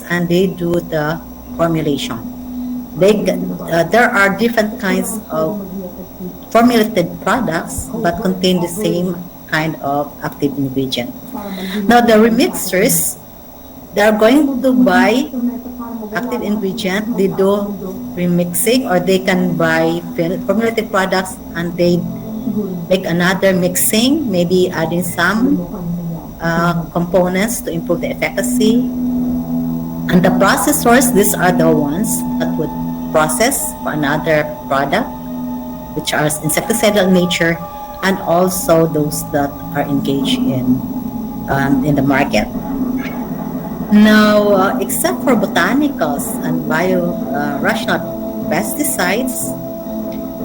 and they do the formulation. There are different kinds of formulated products but contain the same kind of active ingredient. Now the remixers, they are going to buy active ingredient, they do remixing, or they can buy formulated products and they make another mixing, maybe adding some components to improve the efficacy. And the processors, these are the ones that would process for another product, which are insecticidal in nature, and also those that are engaged in the market. Now, except for botanicals and bio-rational pesticides,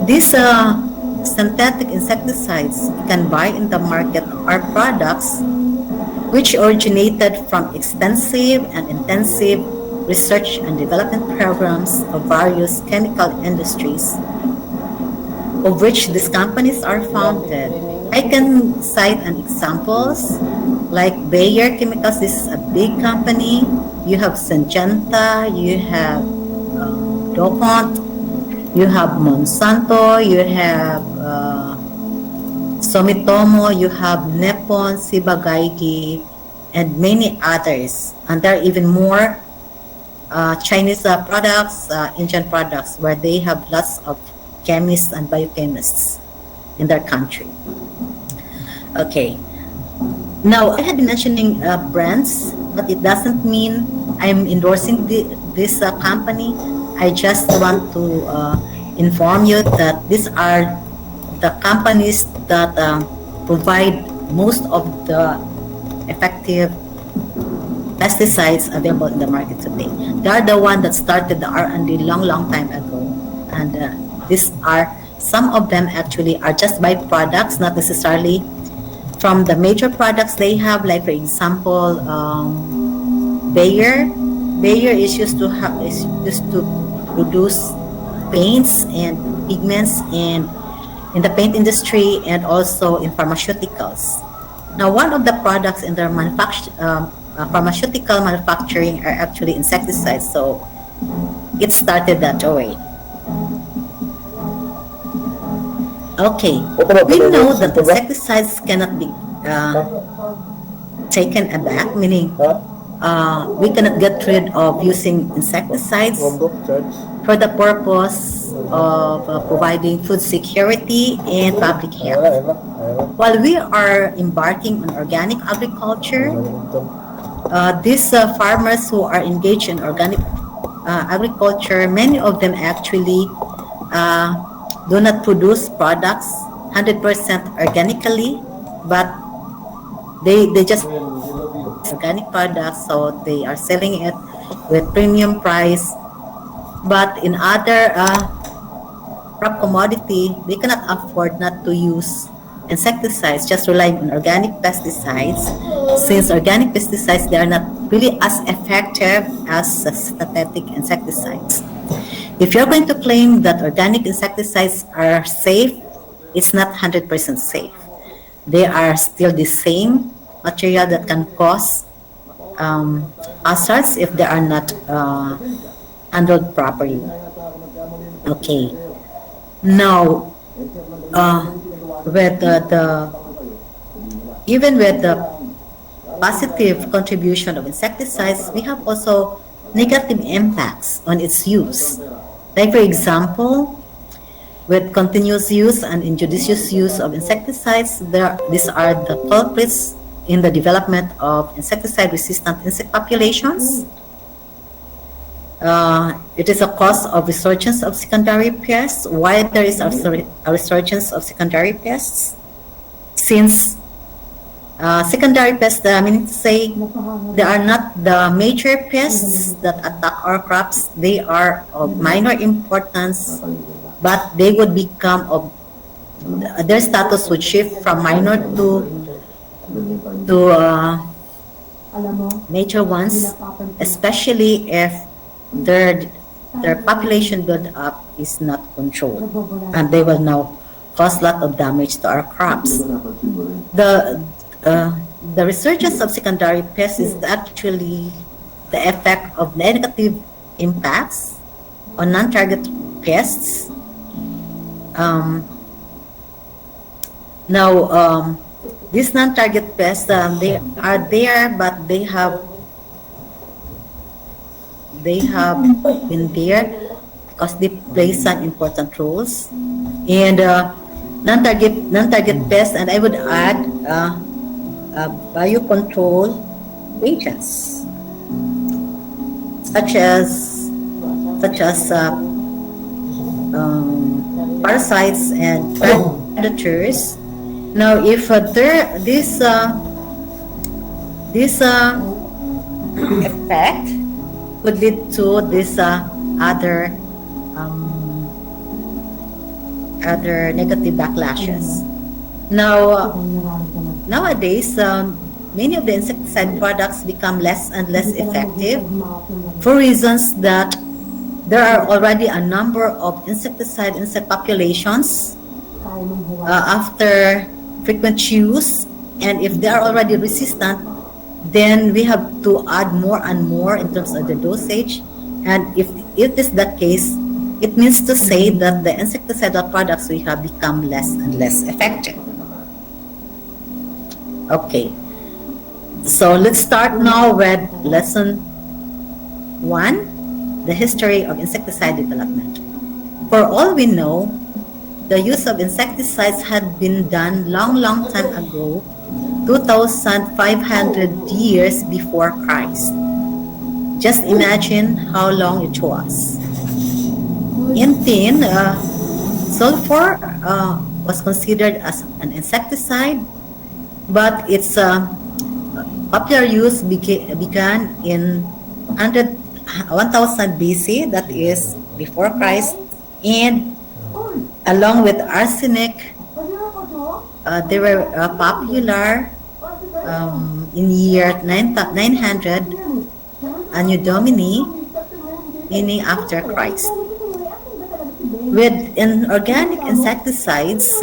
these synthetic insecticides you can buy in the market are products which originated from extensive and intensive research and development programs of various chemical industries, of which these companies are founded. I can cite an examples like Bayer Chemicals. This is a big company. You have Syngenta, you have DuPont, you have Monsanto, you have Sumitomo, you have Nippon, Ciba-Geigy, and many others. And there are even more Chinese products, Indian products, where they have lots of chemists and biochemists in their country. Okay. Now, I had been mentioning brands, but it doesn't mean I'm endorsing this company. I just want to inform you that these are the companies that provide most of the effective pesticides available in the market today. They are the ones that started the R&D long time ago. And these are, some of them actually are just byproducts, not necessarily from the major products they have. Like for example, Bayer is used to produce paints and pigments in the paint industry and also in pharmaceuticals. Now, one of the products in their pharmaceutical manufacturing are actually insecticides, so it started that way. Okay, we know that insecticides cannot be taken aback, meaning we cannot get rid of using insecticides for the purpose of providing food security and public health. While we are embarking on organic agriculture, these farmers who are engaged in organic agriculture, many of them actually do not produce products 100% organically, but they just organic products, so they are selling it with premium price. But in other crop commodity, they cannot afford not to use insecticides, just relying on organic pesticides. Since organic pesticides, they are not really as effective as synthetic insecticides. If you're going to claim that organic insecticides are safe, it's not 100% safe. They are still the same material that can cause hazards if they are not handled properly. Okay. Now, even with the positive contribution of insecticides, we have also negative impacts on its use. Like for example, with continuous use and injudicious use of insecticides, these are the culprits in the development of insecticide-resistant insect populations. It is a cause of resurgence of secondary pests. Why there is a resurgence of secondary pests? Since secondary pests, I mean to say, they are not the major pests that attack our crops. They are of minor importance, but they would become of their status would shift from minor to major ones, especially if their population build-up is not controlled, and they will now cause a lot of damage to our crops. The resurgence of secondary pests is actually the effect of negative impacts on non-target pests. Now, these non-target pests, they are there, but they have been there because they play some important roles. And non-target pests, and I would add biocontrol agents such as parasites and predators. Now, if this effect would lead to this other negative backlashes. Now, nowadays, many of the insecticide products become less and less effective for reasons that there are already a number of insect populations after frequent use, and if they are already resistant, then we have to add more and more in terms of the dosage. And if it is the case, it means to say that the insecticidal products we have become less and less effective. Okay, so let's start now with lesson 1, the history of insecticide development. For all we know, the use of insecticides had been done long time ago, 2,500 years before Christ. Just imagine how long it was. In tin, sulfur was considered as an insecticide, but its popular use began in 1000 BC, that is before Christ, and along with arsenic, they were popular in year 900 Anno Domini, meaning after Christ. With inorganic insecticides,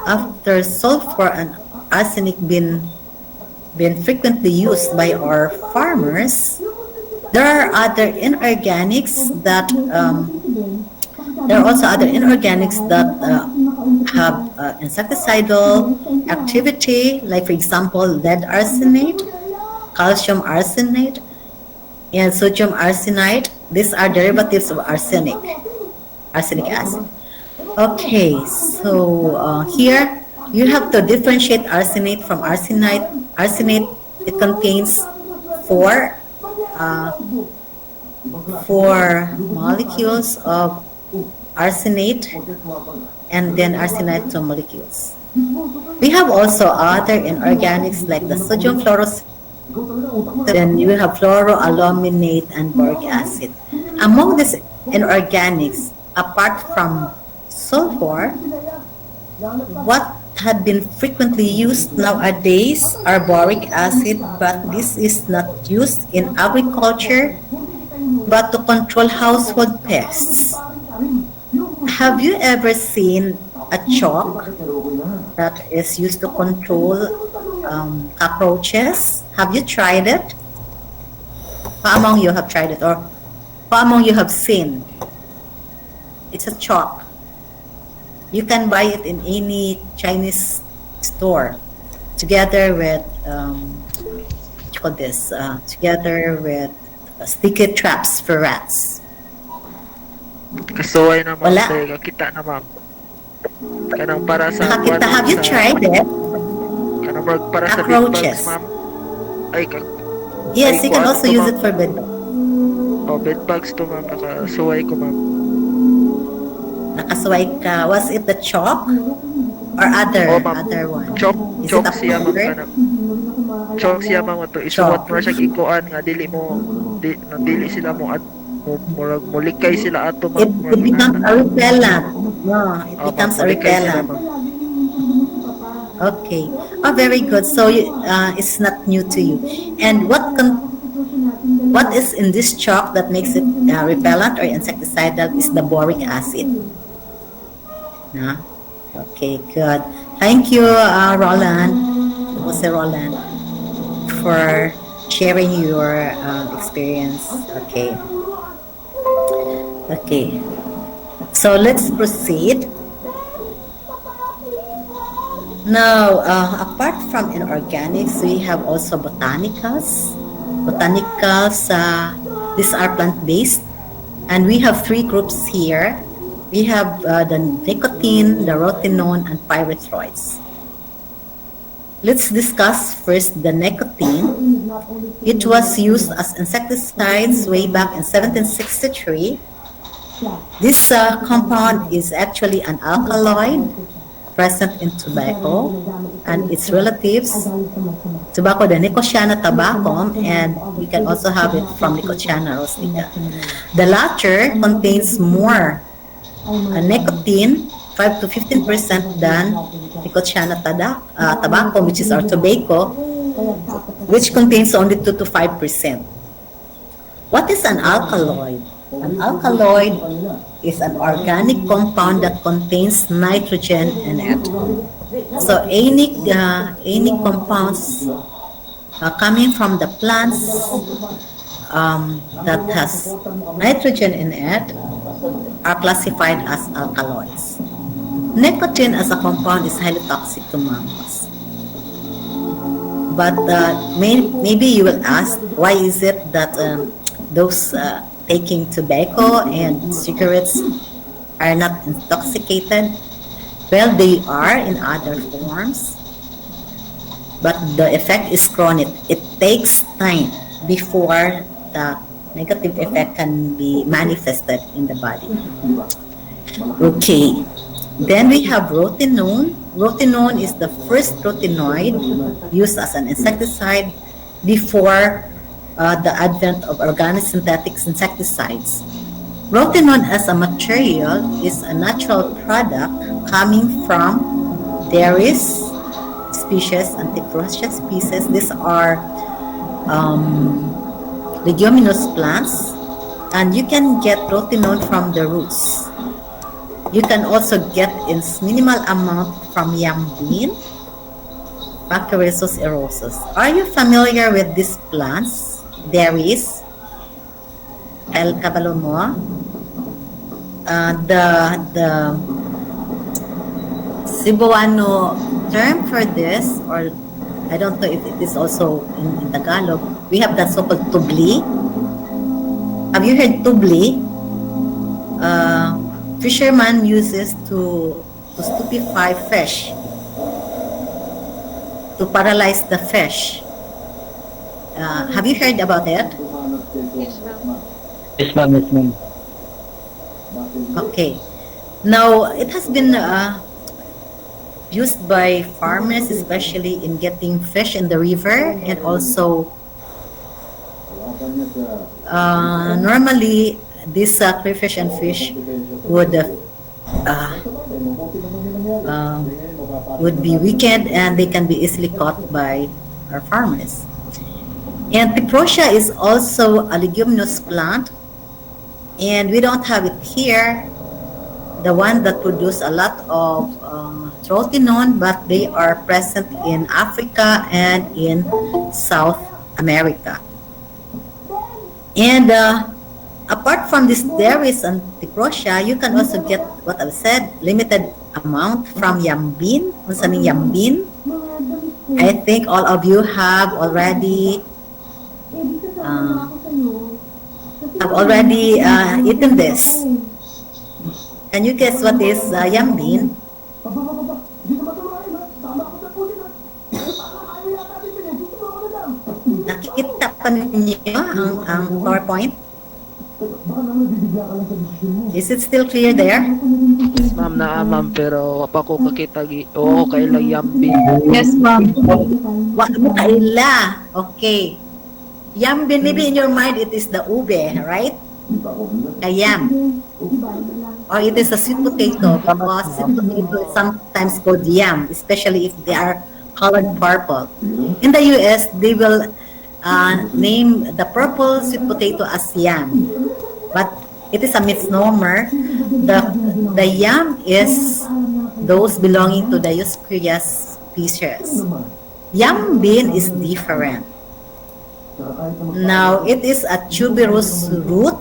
after sulfur and arsenic been frequently used by our farmers, there are other inorganics that there are also other inorganics that have insecticidal activity, like for example lead arsenate, calcium arsenate, and sodium arsenite. These are derivatives of arsenic acid. Okay, so here you have to differentiate arsenate from arsenite. Arsenate, it contains four molecules of arsenate, and then arsenite 2 molecules. We have also other inorganics like the sodium fluoroside. Then you have fluoroaluminate and boric acid. Among these inorganics, apart from sulfur, what had been frequently used nowadays are boric acid, but this is not used in agriculture but to control household pests. Have you ever seen a chalk that is used to control cockroaches? Have you tried it? Who among you have tried it, or who among you have seen? It's a chalk. You can buy it in any Chinese store, together with together with sticky traps for rats. Kasuway na ma'am, Wala. kita na ma'am. Kanang para sa Nakakita, have you tried it? Kanang para sa Cockroaches. bedbugs, ma'am. Ay, Yes, you can also use it for bed. Oh, bedbugs to ma'am, nakasuway ko ma'am. Nakasaway ka. Was it the chalk or other one? Chalk Is it a siya ma'am powder? kanang. Chalk siya ma'am to isuot mo siya ikuan nga dili sila mo at mulikay sila ato It becomes a repellent. No, it becomes a repellent. Okay. Oh, very good. So it's not new to you. And what is in this chalk that makes it repellent or insecticidal is the boric acid. No? Okay, good. Thank you, Roland. Jose Roland, for sharing your experience. Okay. Okay. So let's proceed. Now, apart from inorganics, we have also botanicals. Botanicals, these are plant-based. And we have three groups here. We have the nicotine, the rotenone, and pyrethroids. Let's discuss first the nicotine. It was used as insecticides way back in 1763. This compound is actually an alkaloid present in tobacco and its relatives, tobacco, the Nicotiana tabacum, and we can also have it from Nicotiana rustica. The latter contains more nicotine, 5 to 15% than Nicotiana tobacco, which is our tobacco, which contains only 2 to 5%. What is an alkaloid? An alkaloid is an organic compound that contains nitrogen in it. So any compounds coming from the plants that has nitrogen in it are classified as alkaloids. Nicotine as a compound is highly toxic to mammals. But maybe you will ask, why is it that those taking tobacco and cigarettes are not intoxicated? Well, they are in other forms, but the effect is chronic. It takes time before the negative effect can be manifested in the body. Okay, then we have rotenone. Rotenone is the first rotenoid used as an insecticide before the advent of organic synthetic insecticides. Rotenone as a material is a natural product coming from dairies species and Antiprostia species. These are leguminous plants, and you can get rotenone from the roots. You can also get in minimal amount from yam bean, Pachyresus erosus. Are you familiar with these plants? Dairies, El Cabalomo. The Cebuano term for this, or I don't know if it is also in Tagalog, we have that so-called tubli. Have you heard tubli? Fisherman uses to stupefy fish, to paralyze the fish. Have you heard about it? Yes, ma'am. Yes, ma'am. Yes, ma'am. Okay. Now, it has been used by farmers, especially in getting fish in the river, and also normally these crayfish and fish would be weakened, and they can be easily caught by our farmers. And Piprosia is also a leguminous plant, and we don't have it here, the one that produce a lot of rotenone, but they are present in Africa and in South America. And apart from these dairies and Piprosia, you can also get what I've said, limited amount from yam bean. Yam bean. I think all of you have already eaten this. Can you guess what is yam bean? Nakikita pa ninyo ang PowerPoint? Is it still clear there? Yes, ma'am, ma'am, pero pa ko kakita oo kay lang yambi. Yes, ma'am. Wa mo kaila. Okay. Yam bean, maybe in your mind it is the ube, right? Yam. Or it is a sweet potato, because sweet potato is sometimes called yam, especially if they are colored purple. In the US, they will name the purple sweet potato as yam, but it is a misnomer. The yam is those belonging to the Euskarya species. Yam bean is different. Now, it is a tuberous root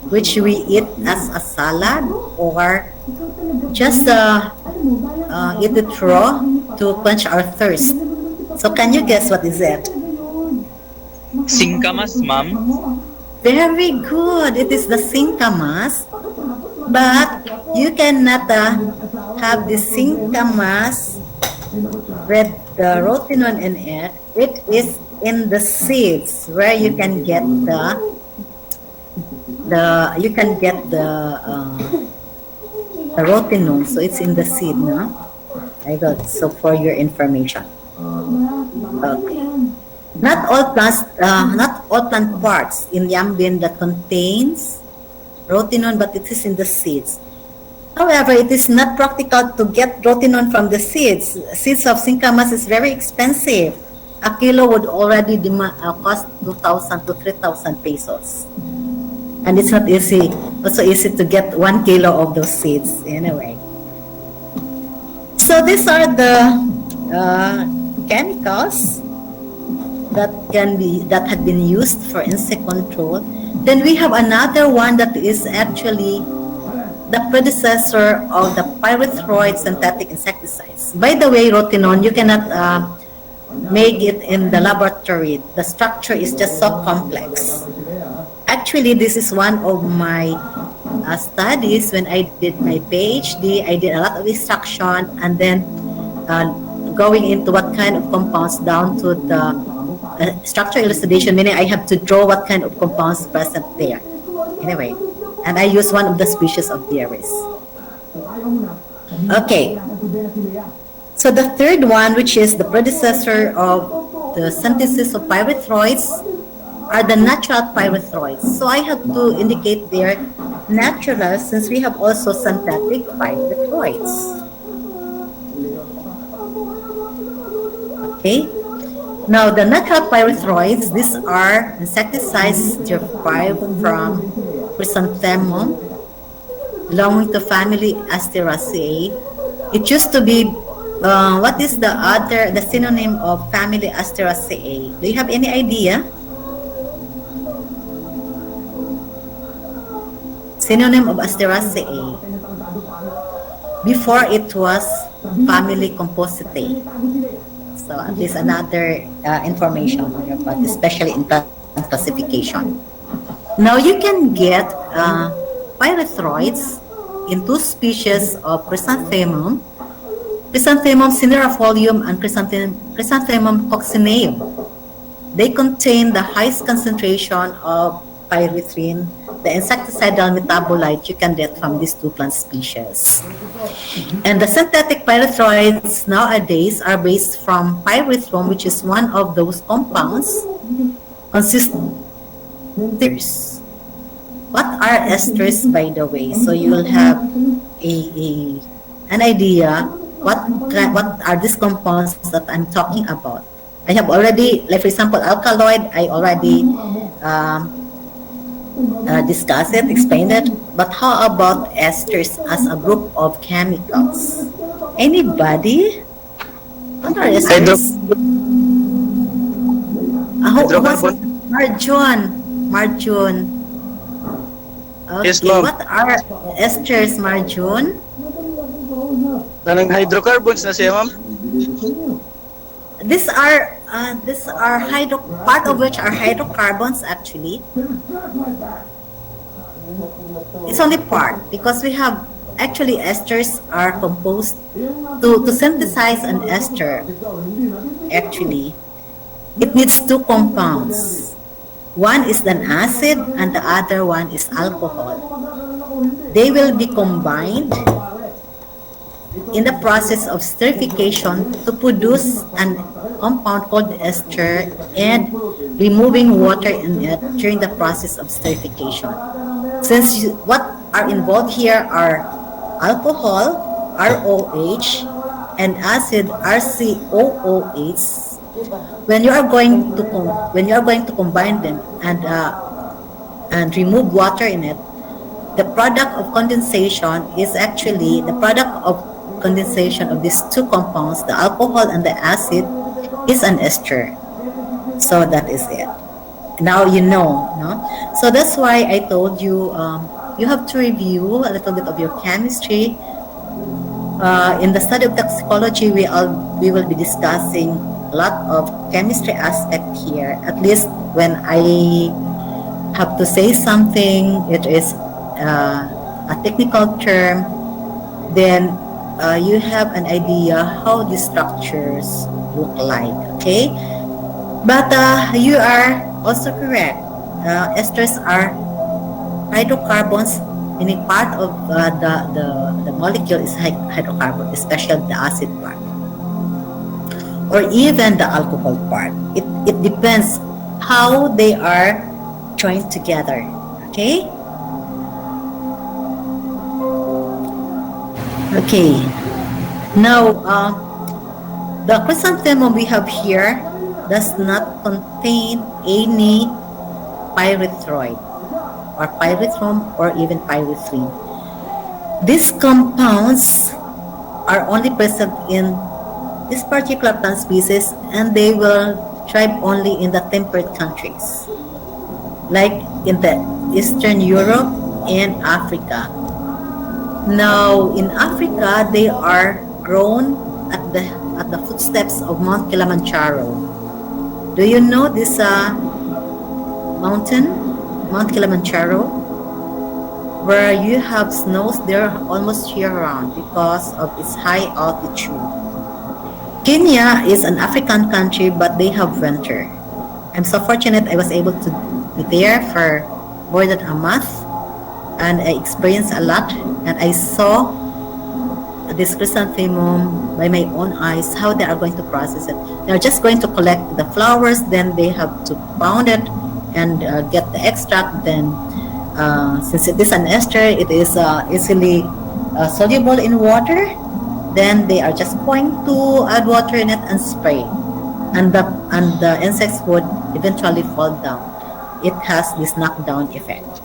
which we eat as a salad or just eat it raw to quench our thirst. So can you guess what is it? Singkamas, ma'am. Very good. It is the singkamas. But you cannot have the singkamas with the rotinon in it. It is in the seeds where you can get the rotinon. So it's in the seed, no? I got so for your information. Okay. Not all plant parts in yam bean that contains rotinon, but it is in the seeds. However, it is not practical to get rotinon from the seeds. Seeds of singkamas is very expensive. A kilo would already cost 2,000 to 3,000 pesos. And it's not easy, also easy to get 1 kilo of those seeds anyway. So these are the chemicals that had been used for insect control. Then we have another one that is actually the predecessor of the pyrethroid synthetic insecticides. By the way, rotinon, you cannot make it in the laboratory. The structure is just so complex. Actually, this is one of my studies when I did my PhD. I did a lot of extraction and then going into what kind of compounds down to the structural elucidation, meaning I have to draw what kind of compounds present there. Anyway, and I use one of the species of Dieris. Okay. So the third one, which is the predecessor of the synthesis of pyrethroids, are the natural pyrethroids. So I have to indicate there natural, since we have also synthetic pyrethroids. Okay. Now, the natural pyrethroids, these are insecticides derived from chrysanthemum belonging to family Asteraceae. It used to be, what is the synonym of family Asteraceae? Do you have any idea? Synonym of Asteraceae. Before it was family Compositae. So at least another information on your part, especially in plant classification. Now you can get pyrethroids in two species of chrysanthemum, Chrysanthemum cineifolium and Chrysanthemum coccineum. They contain the highest concentration of pyrethrin, the insecticidal metabolite you can get from these two plant species. And the synthetic pyrethroids nowadays are based from pyrethrum, which is one of those compounds consisting of esters. What are esters, by the way? So you will have an idea what are these compounds that I'm talking about. I have already, like for example, alkaloid, I already discuss it, explain it. But how about esters as a group of chemicals? Anybody? What are esters? Marjun. Okay, Yes, ma'am. what are esters, Marjun? Tanang hydrocarbons na siya, ma'am. These are part of which are hydrocarbons actually. It's only part because we have actually esters are composed to synthesize an ester. Actually, it needs two compounds. One is an acid and the other one is alcohol. They will be combined in the process of esterification to produce an compound called ester and removing water in it during the process of esterification. Since what are involved here are alcohol, ROH, and acid, RCOOH. When you are going to combine them and remove water in it, the product of condensation is actually the product of condensation of these two compounds, the alcohol and the acid, is an ester. So that is it. Now you know, no? So that's why I told you you have to review a little bit of your chemistry. In the study of toxicology, we will be discussing a lot of chemistry aspect here. At least when I have to say something, it is a technical term, then you have an idea how the structures look like. Okay, but you are also correct. Esters are hydrocarbons, meaning part of the molecule is hydrocarbon, especially the acid part, or even the alcohol part. It depends how they are joined together. Okay? Okay. Now, the chrysanthemum we have here does not contain any pyrethroid or pyrethrum or even pyrethrin. These compounds are only present in this particular plant species, and they will thrive only in the temperate countries, like in the Eastern Europe and Africa. Now, in Africa, they are grown at the footsteps of Mount Kilimanjaro. Do you know this mountain, Mount Kilimanjaro, where you have snows there almost year-round because of its high altitude? Kenya is an African country, but they have winter. I'm so fortunate I was able to be there for more than a month, and I experienced a lot, and I saw this chrysanthemum by my own eyes, how they are going to process it. They're just going to collect the flowers, then they have to pound it and get the extract. Then since it is an ester, it is easily soluble in water. Then they are just going to add water in it and spray, and the insects would eventually fall down. It has this knockdown effect.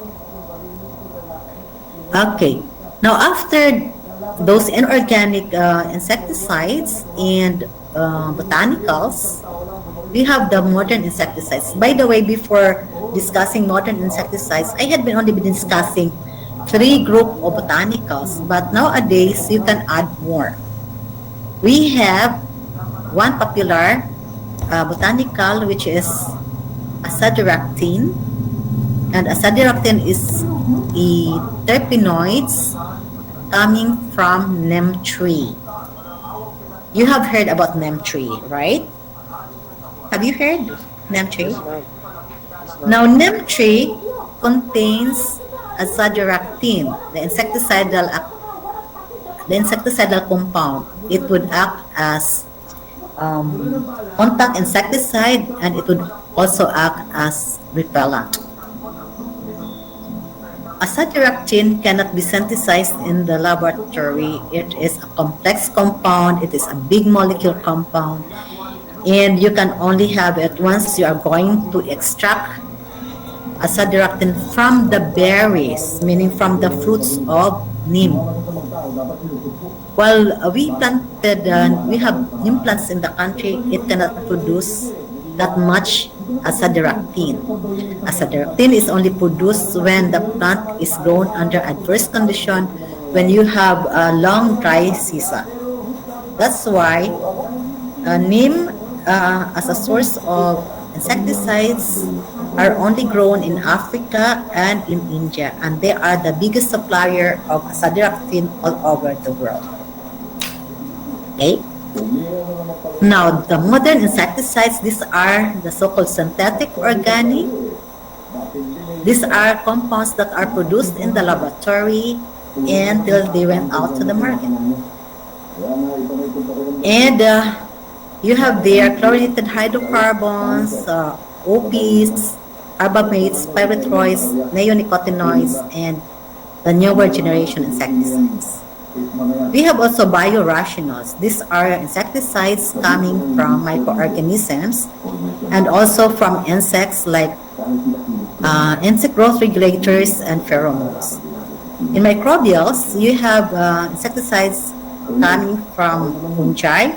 Okay, now after those inorganic insecticides and botanicals, we have the modern insecticides. By the way, before discussing modern insecticides, I had only been discussing 3 groups of botanicals, but nowadays you can add more. We have one popular botanical, which is azadirachtin, and azadirachtin is a terpenoids coming from neem tree. You have heard about neem tree, right? Have you heard neem tree? Now, neem tree contains azadirachtin, the insecticidal compound. It would act as contact insecticide, and it would also act as repellent. Azadirachtin cannot be synthesized in the laboratory. It is a complex compound. It is a big molecule compound, and you can only have it once you are going to extract azadirachtin from the berries, meaning from the fruits of neem. While we have neem plants in the country, it cannot produce that much azadirachtin. Azadirachtin is only produced when the plant is grown under adverse condition, when you have a long dry season. That's why neem as a source of insecticides are only grown in Africa and in India, and they are the biggest supplier of azadirachtin all over the world. Okay. Now, the modern insecticides, these are the so-called synthetic organic. These are compounds that are produced in the laboratory until they went out to the market. And you have their chlorinated hydrocarbons, OPs, carbamates, pyrethroids, neonicotinoids, and the newer generation insecticides. We have also biorationals. These are insecticides coming from microorganisms and also from insects, like insect growth regulators and pheromones. In microbials, you have insecticides coming from fungi,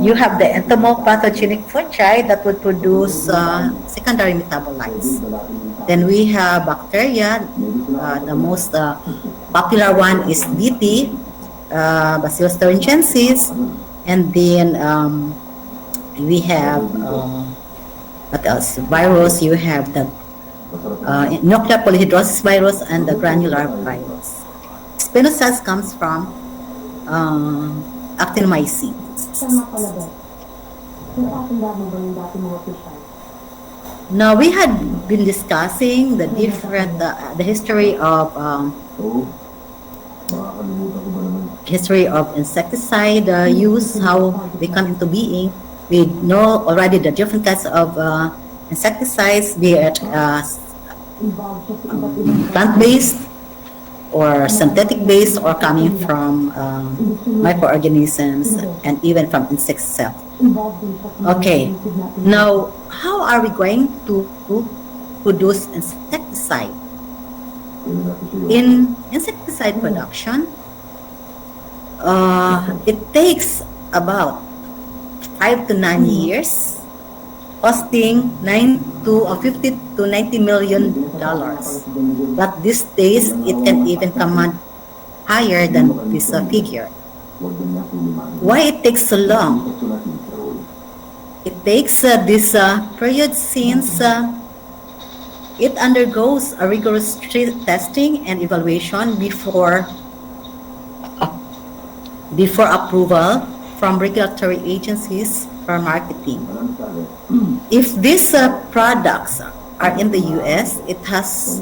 You have the entomopathogenic fungi that would produce secondary metabolites. Then we have bacteria. The most popular one is BT, Bacillus thuringiensis, and then we have what else? Virus. You have the nuclear polyhedrosis virus and the granular virus. Spinoceres comes from actinomycetes. Now we had been discussing the different the history of insecticide use, how they come into being. We know already the different types of insecticides, be it plant-based or synthetic-based or coming from microorganisms and even from insect cells. Okay, now how are we going to produce insecticide? In insecticide production, it takes about 5 to 9 years, costing $50 to $90 million. But these days, it can even command higher than this figure. Why it takes so long? It takes this period since it undergoes a rigorous testing and evaluation before approval from regulatory agencies for marketing. If these products are in the US, it has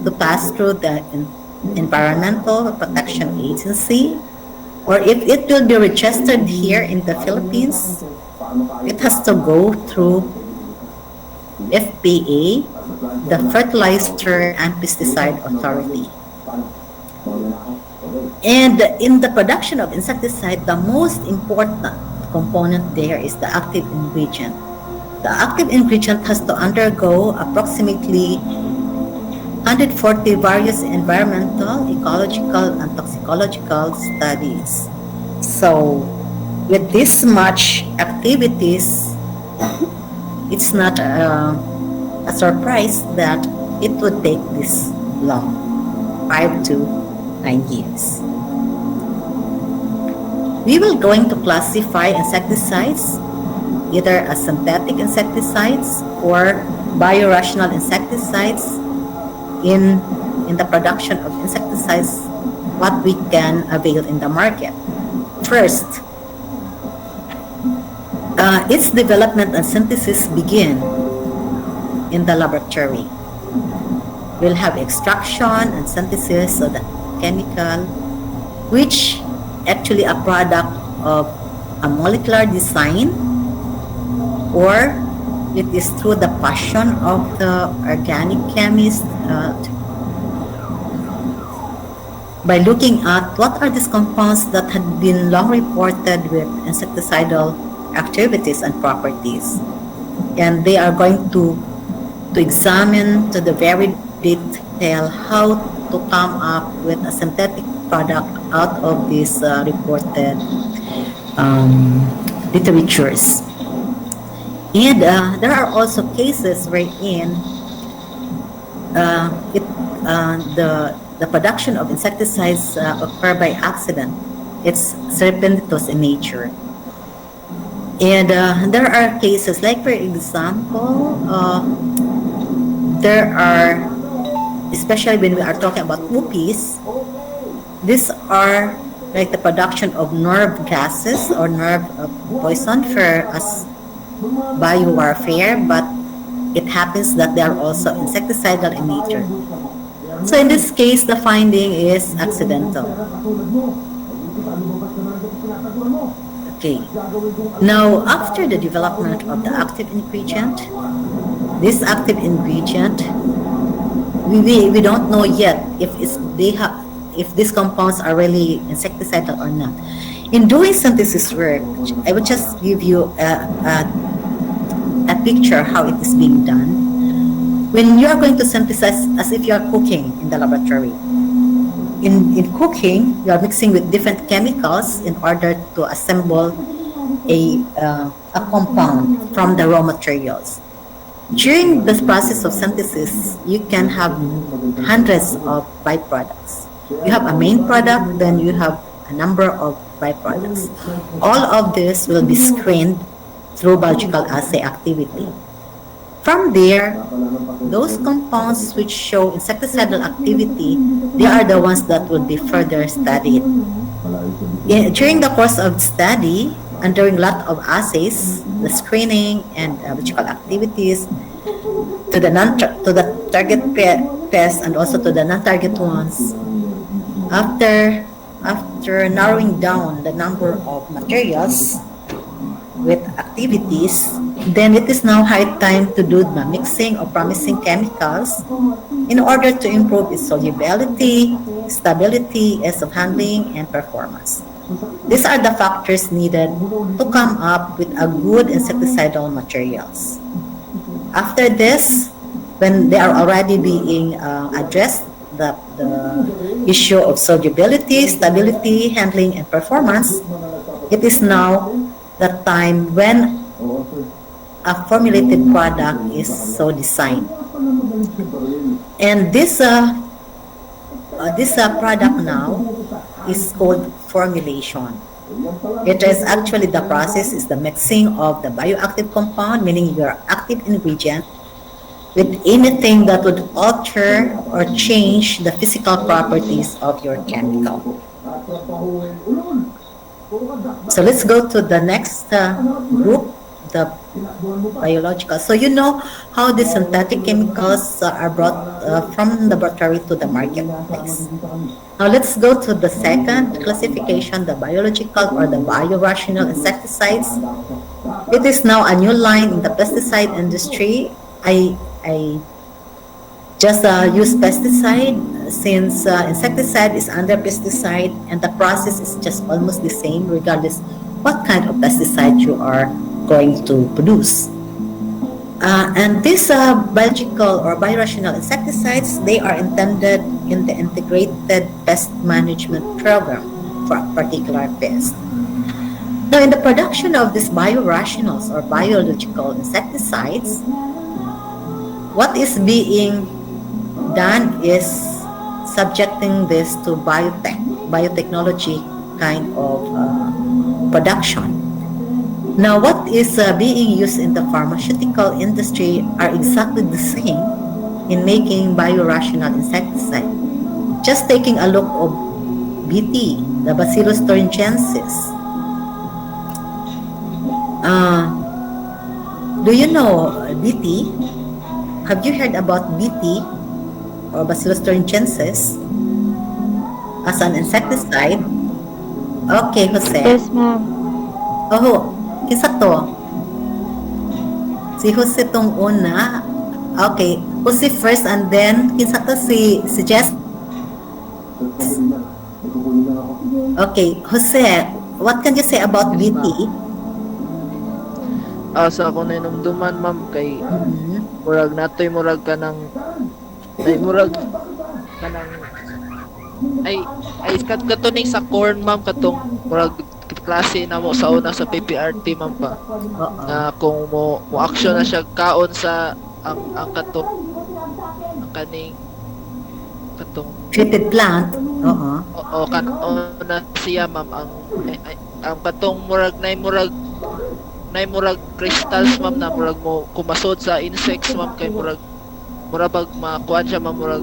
to pass through the Environmental Protection Agency, or if it will be registered here in the Philippines, it has to go through FPA, the Fertilizer and Pesticide Authority. And in the production of insecticide, the most important component there is the active ingredient. The active ingredient has to undergo approximately 140 various environmental, ecological, and toxicological studies. So, with this much activities, it's not a surprise that it would take this long, 5 to 9 years. We will going to classify insecticides either as synthetic insecticides or biorational insecticides in the production of insecticides, what we can avail in the market. First, its development and synthesis begin in the laboratory. We'll have extraction and synthesis of the chemical, which actually a product of a molecular design, or it is through the passion of the organic chemist by looking at what are these compounds that had been long reported with insecticidal activities and properties. And they are going to examine to the very detail how to come up with a synthetic product out of these reported literatures. And there are also cases wherein the production of insecticides occur by accident. It's serendipitous in nature. And there are cases like, for example, there are, especially when we are talking about whoopies, these are like the production of nerve gases or nerve poison for us biowarfare, but it happens that they are also insecticidal in nature. So in this case, the finding is accidental. Okay. Now, after the development of the active ingredient, this active ingredient, we don't know yet if these compounds are really insecticidal or not. In doing synthesis work, I would just give you a picture how it is being done. When you are going to synthesize, as if you are cooking in the laboratory, in cooking, you are mixing with different chemicals in order to assemble a compound from the raw materials. During this process of synthesis, you can have hundreds of byproducts. You have a main product, then you have a number of byproducts. All of this will be screened through biological assay activity. From there, those compounds which show insecticidal activity, they are the ones that will be further studied. During the course of study, and during a lot of assays, the screening and biological activities to the target pests and also to the non-target ones, after narrowing down the number of materials with activities, then it is now high time to do the mixing of promising chemicals in order to improve its solubility, stability, ease of handling, and performance. These are the factors needed to come up with a good insecticidal materials. After this, when they are already being addressed, the issue of solubility, stability, handling, and performance, it is now the time when a formulated product is so designed. And this product now is called formulation. It is actually the process is the mixing of the bioactive compound, meaning your active ingredient, with anything that would alter or change the physical properties of your chemical. So let's go to the next group, the biological. So you know how the synthetic chemicals are brought from the laboratory to the marketplace. Now let's go to the second classification, the biological or the biorational insecticides. It is now a new line in the pesticide industry. I just use pesticide since insecticide is under pesticide and the process is just almost the same regardless what kind of pesticide you are going to produce. And these biological or biorational insecticides, they are intended in the integrated pest management program for a particular pest. Now in the production of these biorationals or biological insecticides, what is being done is subjecting this to biotechnology kind of production. Now, what is being used in the pharmaceutical industry are exactly the same in making biorational insecticide. Just taking a look of BT, the Bacillus thuringiensis. Do you know BT? Have you heard about BT or Bacillus thuringiensis as an insecticide? Okay, Jose. Yes, ma'am. Oh, kinsa to? Si Jose tong una. Okay, Jose first and then kinsa to si Jess? Okay, Jose, what can you say about BT? Sa ako na inumduman, ma'am, kay murag natoy murag ka ng ay katuning sa corn, ma'am, katong murag klase na mo sa una sa PPRT, ma'am, pa na kung mo action na siya kaon sa ang katong ang kaning katong Treated plant. o kanon na siya, ma'am, ang katong murag crystals, ma'am, na murag mo kumasod sa insects, ma'am, kay murag bag makuan siya, ma'am, murag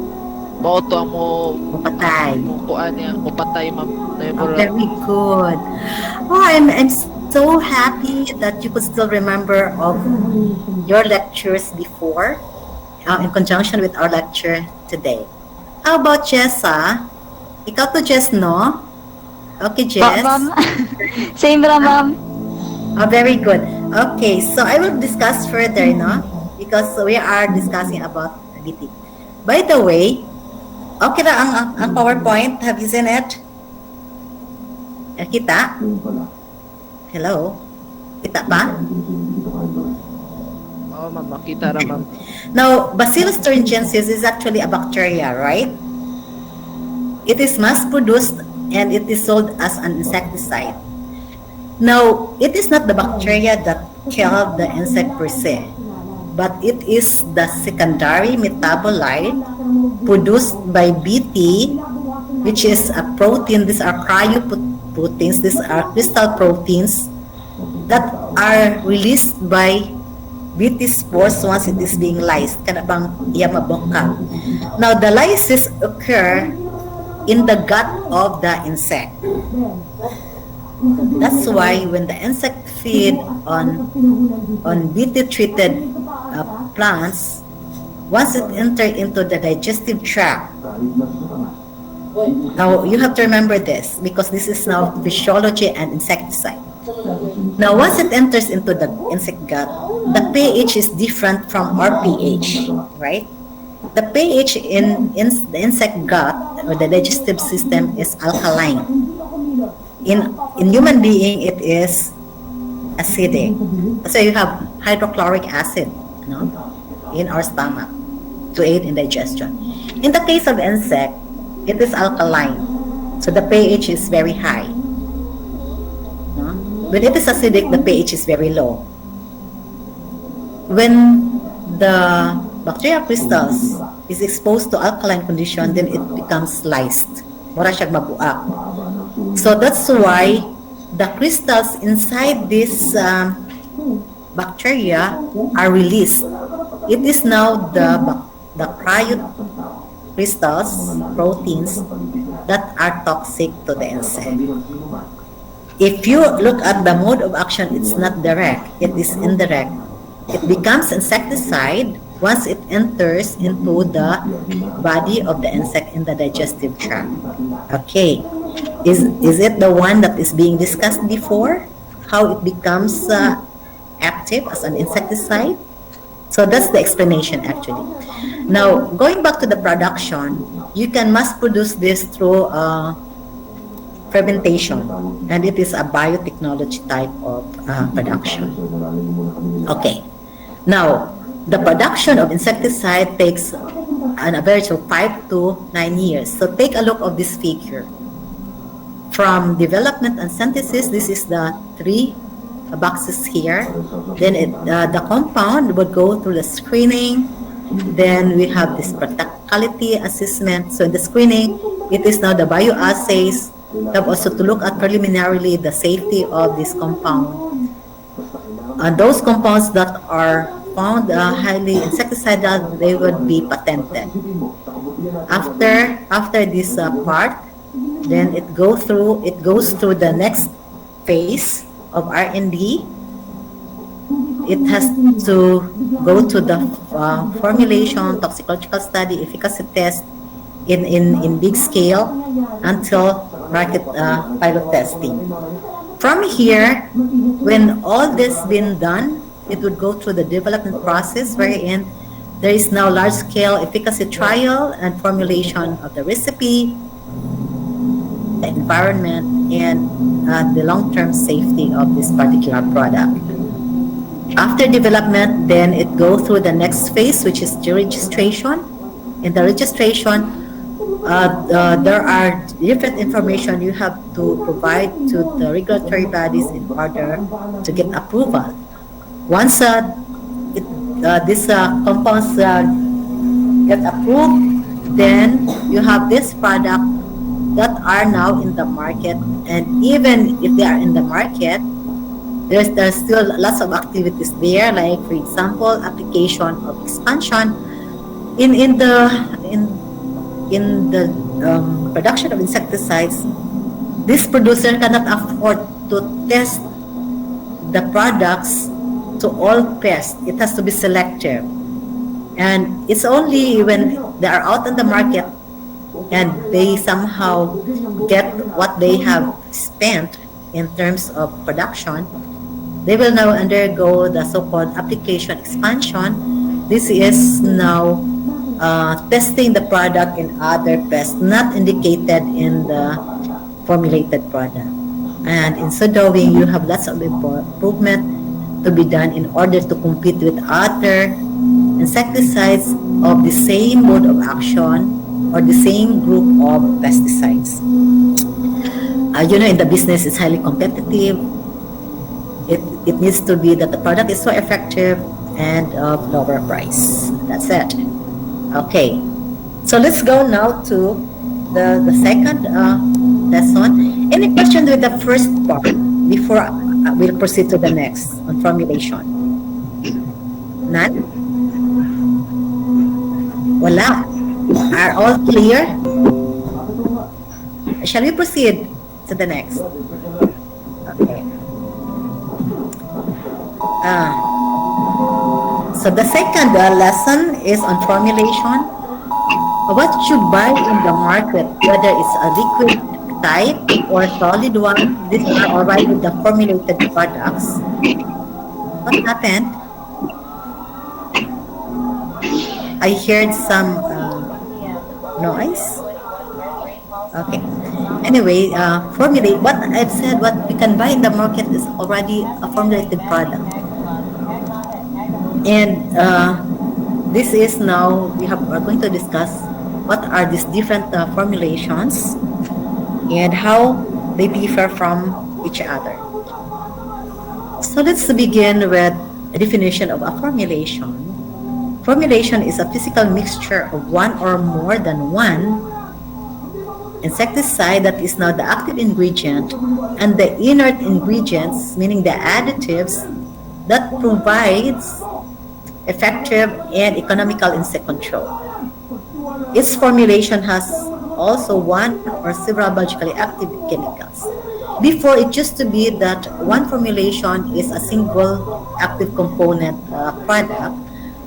mauto ang mo Patay. kuan niya mo patay, ma'am, na murag Very good. Oh, I'm so happy that you could still remember of your lectures before in conjunction with our lecture today. How about Jessa? Ikaw to Jess, no? Okay, Jess. Ma'am. Same ra, ma'am. Oh, very good. Okay, so I will discuss further, no? Because we are discussing about BT. By the way, okay na ang PowerPoint. Have you seen it? Kita? Hello? Kita pa? ma'am, makita ra, ma'am. Now, Bacillus thuringiensis is actually a bacteria, right? It is mass-produced and it is sold as an insecticide. Now, it is not the bacteria that kill the insect per se, but it is the secondary metabolite produced by Bt, which is a protein. These are cryoproteins, these are crystal proteins that are released by Bt spores once it is being lysed. Kana bang yamabongka. Now, the lysis occur in the gut of the insect. That's why when the insect feed on Bt treated plants, once it enter into the digestive tract, now you have to remember this because this is now physiology and insecticide. Now once it enters into the insect gut, the pH is different from our pH, right? The pH in the insect gut or the digestive system is alkaline. In human being, it is acidic. So you have hydrochloric acid, in our stomach to aid in digestion. In the case of insect, it is alkaline. So the pH is very high. When it is acidic, the pH is very low. When the bacteria crystals is exposed to alkaline condition, then it becomes lysed. Mura siyang mabuak. So that's why the crystals inside this bacteria are released. It is now the crystals, proteins that are toxic to the insect. If you look at the mode of action, it's not direct, it is indirect. It becomes insecticide once it enters into the body of the insect in the digestive tract. Okay, is it the one that is being discussed before? How it becomes active as an insecticide? So that's the explanation actually. Now, going back to the production, you can mass produce this through fermentation, and it is a biotechnology type of production. Okay, now the production of insecticide takes an average of 5 to 9 years. So take a look of this figure. From development and synthesis, this is the 3 boxes here. Then the compound would go through the screening. Then we have this practicality assessment. So in the screening, it is now the bioassays. We have also to look at preliminarily the safety of this compound. And those compounds that are found highly insecticidal, they would be patented. After this part, then it goes through the next phase of R&D. It has to go to the formulation, toxicological study, efficacy test in big scale until market pilot testing. From here, when all this been done, it would go through the development process wherein there is now large-scale efficacy trial and formulation of the recipe, the environment, and the long-term safety of this particular product. After development, then it goes through the next phase, which is the registration. In the registration, there are different information you have to provide to the regulatory bodies in order to get approval. Once these compounds get approved, then you have this product that are now in the market. And even if they are in the market, there's still lots of activities there, like for example, application of expansion in the production of insecticides. This producer cannot afford to test the products to all pests. It has to be selective, and it's only when they are out in the market and they somehow get what they have spent in terms of production, they will now undergo the so-called application expansion. This is now testing the product in other pests not indicated in the formulated product. And in so doing, you have lots of improvement to be done in order to compete with other insecticides of the same mode of action or the same group of pesticides. In the business, it's highly competitive. it needs to be that the product is so effective and of lower price. That's it. Okay, so let's go now to the second lesson. Any question with the first part before we'll proceed to the next on formulation? None? Wala. Are all clear? Shall we proceed to the next? Okay. So the second lesson is on formulation. What you buy in the market, whether it's a liquid type or solid one, these are already the formulated products. What happened? I heard some noise. Okay. Anyway, formulate. What I've said, what we can buy in the market is already a formulated product. And this is now, we're going to discuss what are these different formulations and how they differ from each other. So let's begin with a definition of a formulation. Formulation is a physical mixture of one or more than one insecticide that is now the active ingredient and the inert ingredients, meaning the additives, that provides effective and economical insect control. Its formulation has also one or several biologically active chemicals. Before, it used to be that one formulation is a single active component product,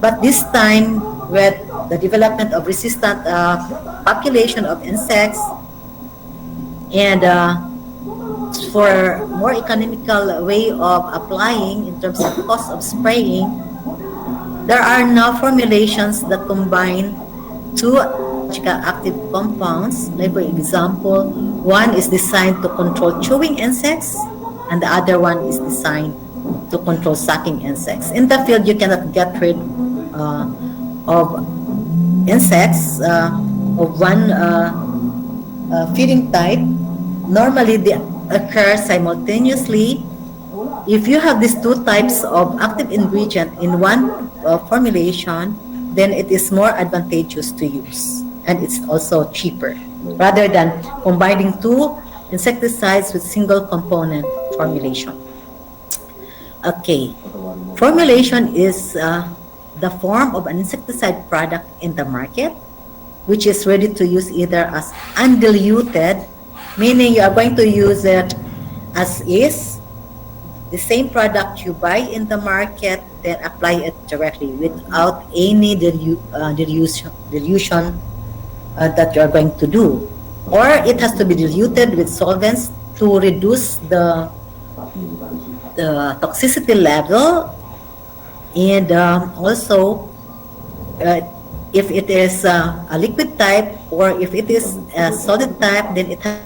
but this time with the development of resistant population of insects and for more economical way of applying in terms of cost of spraying, there are now formulations that combine two active compounds. Like for example, one is designed to control chewing insects and the other one is designed to control sucking insects. In the field, you cannot get rid of insects of one feeding type. Normally, they occur simultaneously. If you have these two types of active ingredient in one formulation, then it is more advantageous to use, and it's also cheaper rather than combining two insecticides with single component formulation. Okay, formulation is the form of an insecticide product in the market, which is ready to use either as undiluted, meaning you are going to use it as is, the same product you buy in the market, then apply it directly without any dilution that you are going to do. Or it has to be diluted with solvents to reduce the toxicity level, and also if it is a liquid type or if it is a solid type, then it has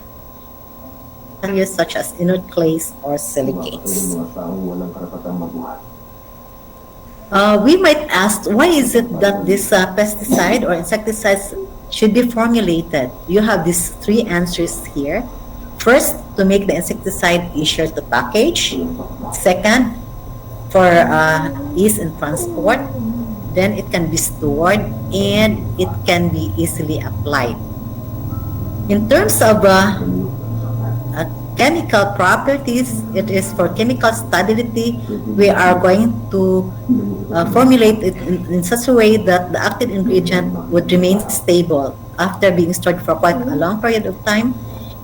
such as inert clays or silicates. We might ask, why is it that this pesticide or insecticides should be formulated? You have these three answers here. First, to make the insecticide easier to package. Second, for ease in transport. Then it can be stored and it can be easily applied. In terms of chemical properties, it is for chemical stability. We are going to formulate it in such a way that the active ingredient would remain stable after being stored for quite a long period of time.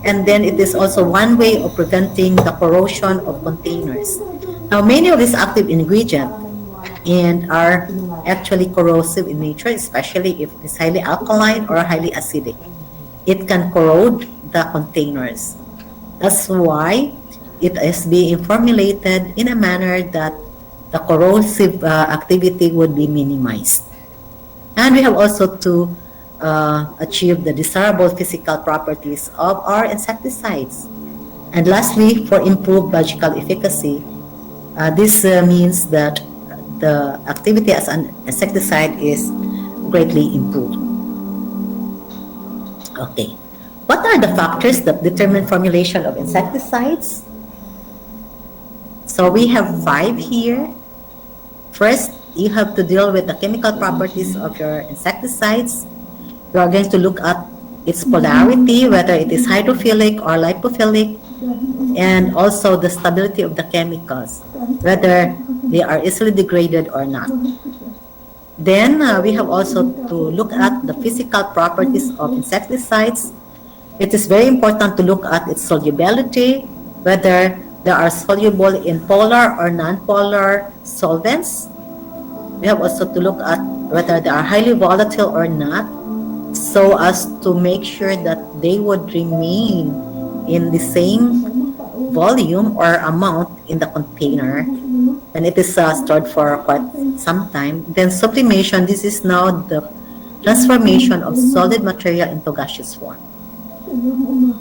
And then it is also one way of preventing the corrosion of containers. Now, many of these active ingredients and are actually corrosive in nature, especially if it is highly alkaline or highly acidic. It can corrode the containers. That's why it is being formulated in a manner that the corrosive activity would be minimized. And we have also to achieve the desirable physical properties of our insecticides. And lastly, for improved biological efficacy, this means that the activity as an insecticide is greatly improved. Okay. What are the factors that determine formulation of insecticides? So we have 5 here. First, you have to deal with the chemical properties of your insecticides. You are going to look at its polarity, whether it is hydrophilic or lipophilic, and also the stability of the chemicals, whether they are easily degraded or not. Then we have also to look at the physical properties of insecticides. It is very important to look at its solubility, whether they are soluble in polar or non-polar solvents. We have also to look at whether they are highly volatile or not, so as to make sure that they would remain in the same volume or amount in the container and it is stored for quite some time. Then sublimation, this is now the transformation of solid material into gaseous form.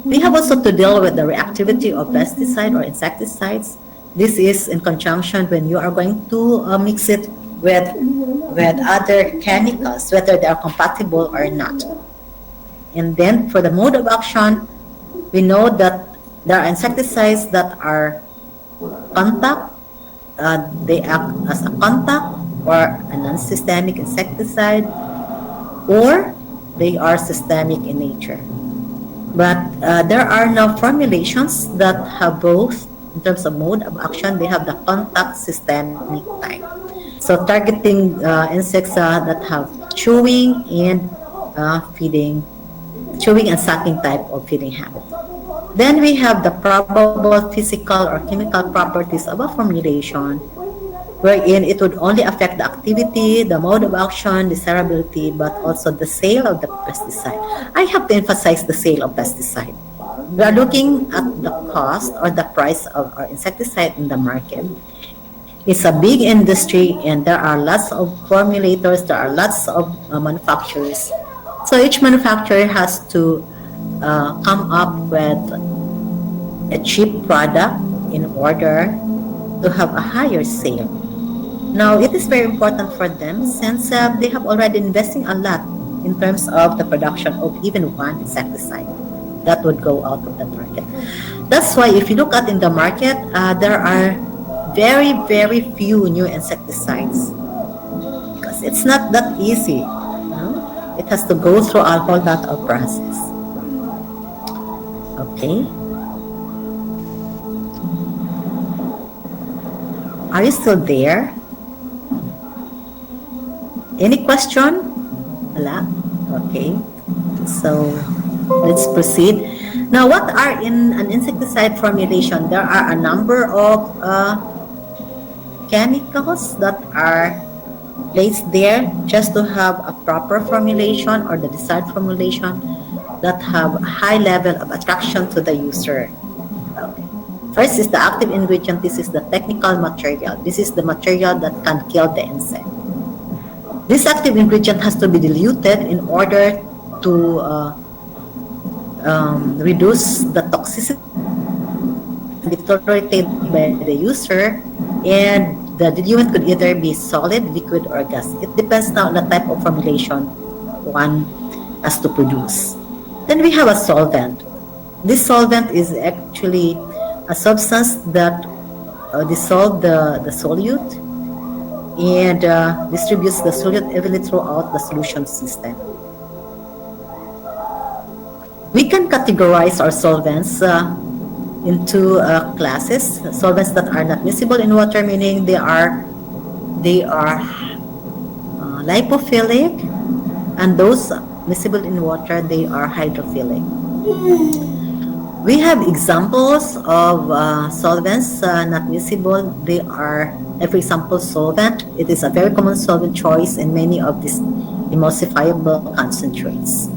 We have also to deal with the reactivity of pesticide or insecticides. This is in conjunction when you are going to mix it with other chemicals, whether they are compatible or not. And then for the mode of action, we know that there are insecticides that are contact. They act as a contact or a non-systemic insecticide, or they are systemic in nature. But there are now formulations that have both. In terms of mode of action, they have the contact systemic type. So targeting insects that have chewing and chewing and sucking type of feeding habit. Then we have the probable physical or chemical properties of a formulation, wherein it would only affect the activity, the mode of action, desirability, but also the sale of the pesticide. I have to emphasize the sale of pesticide. We are looking at the cost or the price of our insecticide in the market. It's a big industry and there are lots of formulators, there are lots of manufacturers. So each manufacturer has to come up with a cheap product in order to have a higher sale. Now, it is very important for them since they have already investing a lot in terms of the production of even one insecticide that would go out of the market. That's why if you look at in the market, there are very, very few new insecticides because it's not that easy. It has to go through a whole lot of process. Okay. Are you still there? Any question? Wala? Okay. So let's proceed. Now, what are in an insecticide formulation? There are a number of chemicals that are placed there just to have a proper formulation or the desired formulation that have a high level of attraction to the user. Okay. First is the active ingredient. This is the technical material. This is the material that can kill the insect. This active ingredient has to be diluted in order to reduce the toxicity tolerated by the user, and the diluent could either be solid, liquid, or gas. It depends now on the type of formulation one has to produce. Then we have a solvent. This solvent is actually a substance that dissolves the solute and distributes the solute evenly throughout the solution system. We can categorize our solvents into classes. Solvents that are not miscible in water, meaning they are lipophilic, and those miscible in water, they are hydrophilic. We have examples of solvents not miscible. They are, for example, solvent. It is a very common solvent choice in many of these emulsifiable concentrates.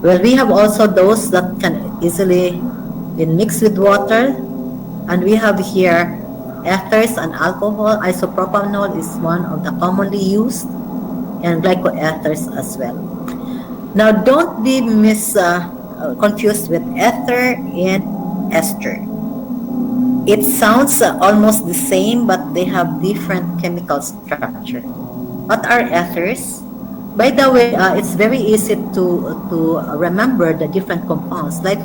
Well, we have also those that can easily be mixed with water, and we have here ethers and alcohol. Isopropanol is one of the commonly used, and glycoethers as well. Now, don't be confused with ether and ester. It sounds almost the same, but they have different chemical structure. What are ethers? By the way, it's very easy to remember the different compounds. Like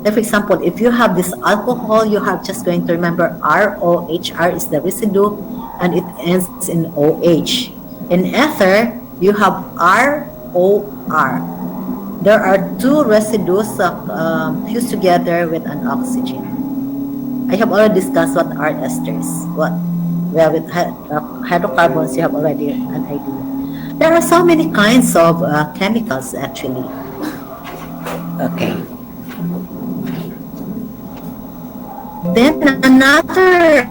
Like for example, if you have this alcohol, you have just going to remember ROHR is the residue and it ends in OH. In ether, you have ROR. There are two residues fused together with an oxygen. I have already discussed what are esters. With hydrocarbons, you have already an idea. There are so many kinds of chemicals actually. Okay. Then another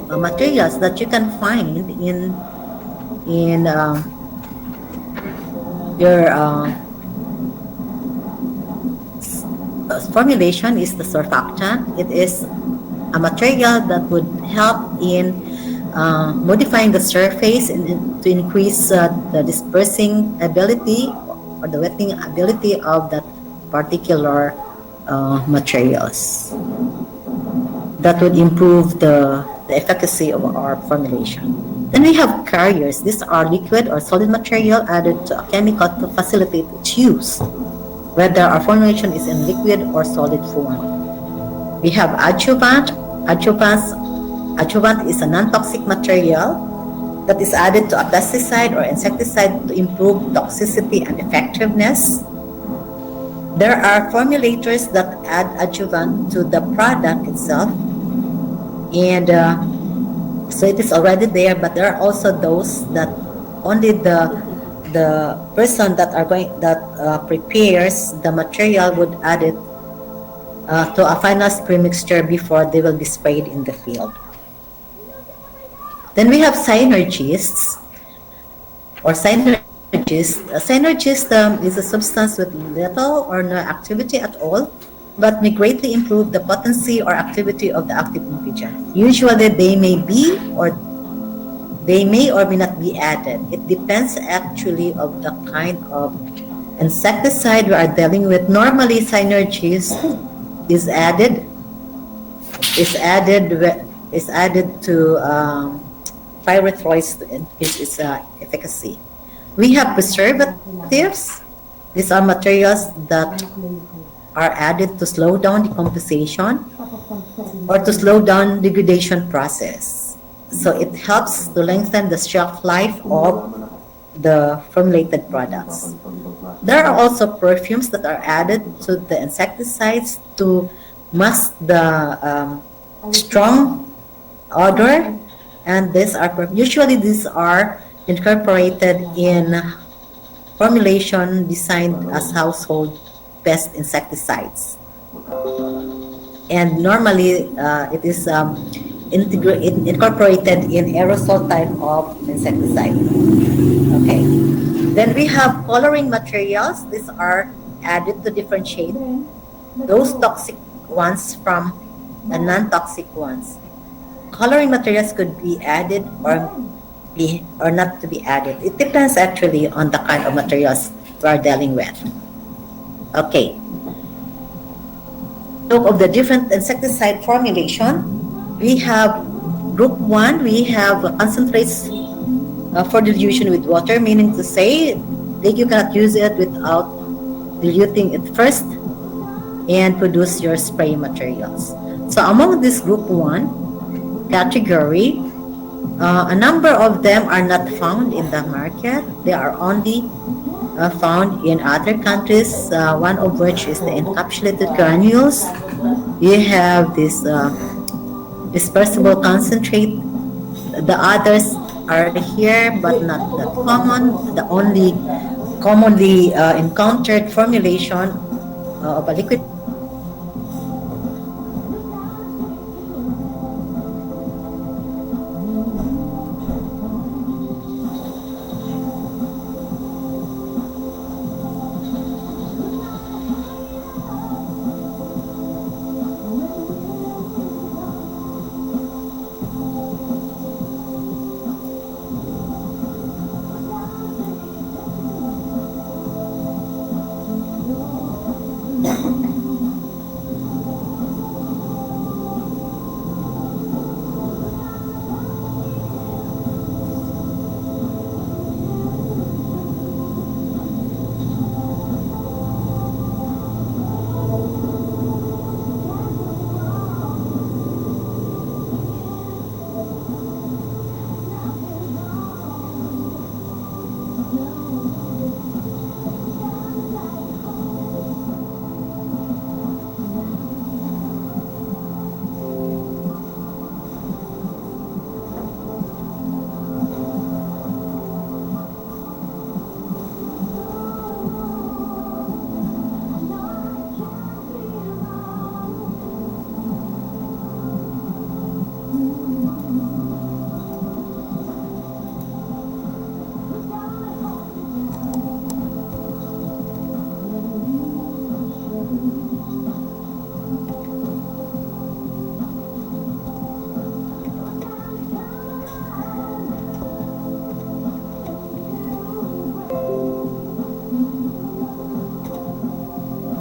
materials that you can find in your formulation is the surfactant. It is a material that would help in modifying the surface to increase the dispersing ability or the wetting ability of that particular materials. That would improve the efficacy of our formulation. Then we have carriers. These are liquid or solid material added to a chemical to facilitate its use, whether our formulation is in liquid or solid form. We have adjuvant. Adjuvant is a non-toxic material that is added to a pesticide or insecticide to improve toxicity and effectiveness. There are formulators that add adjuvant to the product itself, and so it is already there. But there are also those that only the person that prepares the material would add it to a final spray mixture before they will be sprayed in the field. Then we have synergists or synergist. A synergist is a substance with little or no activity at all, but may greatly improve the potency or activity of the active ingredient. Usually they may or may not be added. It depends actually of the kind of insecticide we are dealing with. Normally, synergist is added to pyrethroids to increase its efficacy. We have preservatives. These are materials that are added to slow down decomposition or to slow down degradation process. So it helps to lengthen the shelf life of the formulated products. There are also perfumes that are added to the insecticides to mask the strong odor, and usually these are incorporated in formulation designed as household pest insecticides. And normally it is incorporated in aerosol type of insecticide. Okay. Then we have coloring materials. These are added to differentiate those toxic ones from the non-toxic ones. Coloring materials could be added or not to be added. It depends actually on the kind of materials we are dealing with. Okay. Look of the different insecticide formulation. We have group 1, we have concentrates for dilution with water, meaning to say that you cannot use it without diluting it first and produce your spray materials. So among this group 1 category, a number of them are not found in the market. They are only found in other countries, one of which is the encapsulated granules. You have this dispersible concentrate. The others are here but not that common. The only commonly encountered formulation of a liquid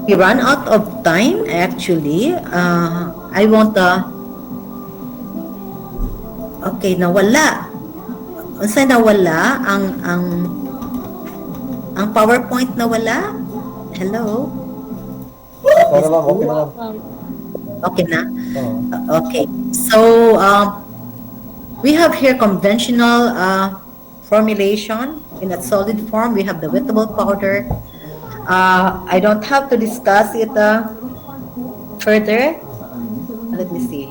We run out of time actually. I want okay, nawala. Unsa nawala ang PowerPoint nawala? Hello? Sana ma'am, okay na ma'am. Okay na? Oo. Okay. So, we have here conventional formulation in a solid form. We have the wettable powder. I don't have to discuss it further. Let me see.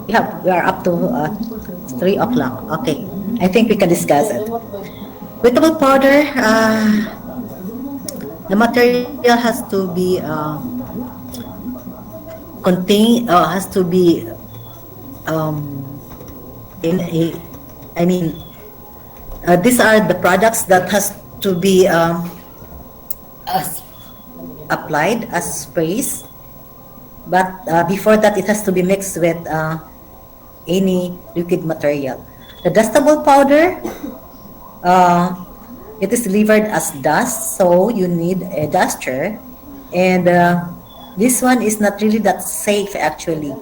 We are up to 3 o'clock. Okay. I think we can discuss it. Wettable powder, the material has to be has to be in a, I mean, these are the products that has to be applied as sprays, but before that it has to be mixed with any liquid material. The dustable powder, it is delivered as dust, so you need a duster, and this one is not really that safe actually,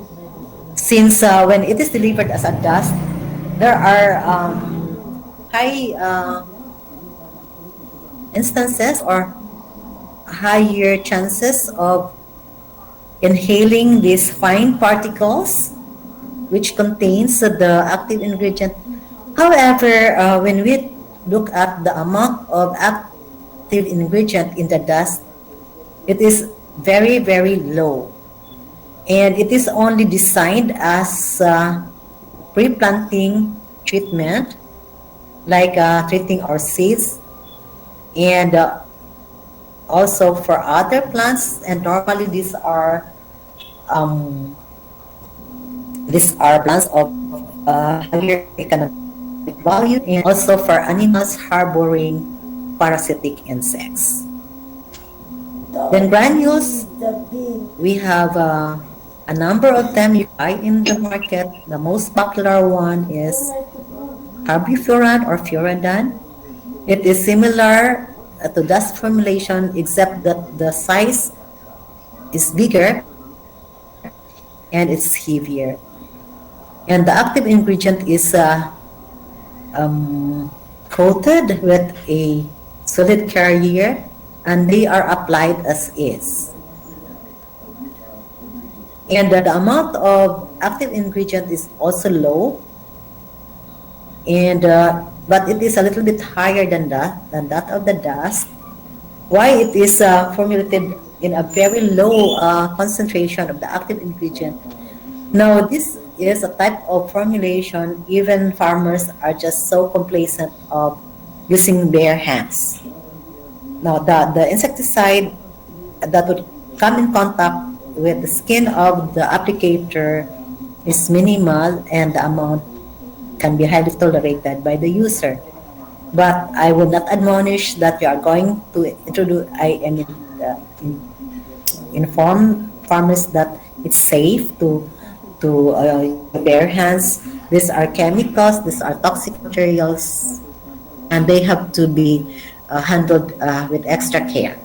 since when it is delivered as a dust, there are high instances or higher chances of inhaling these fine particles which contains the active ingredient. However, when we look at the amount of active ingredient in the dust, it is very, very low. And it is only designed as pre-planting treatment, like treating our seeds, and also for other plants. And normally these are plants of higher economic value, and also for animals harboring parasitic insects. Then granules, we have a number of them you buy in the market. The most popular one is carbofuran or furandan. It is similar to dust formulation, except that the size is bigger and it's heavier. And the active ingredient is coated with a solid carrier, and they are applied as is. And the amount of active ingredient is also low, and but it is a little bit higher than that of the dust. Why it is formulated in a very low concentration of the active ingredient? Now, this is a type of formulation even farmers are just so complacent of using bare hands. Now, the insecticide that would come in contact with the skin of the applicator is minimal, and the amount can be highly tolerated by the user. But I would not admonish that you are going to introduce, inform farmers that it's safe to bare hands. These are chemicals, these are toxic materials, and they have to be handled with extra care.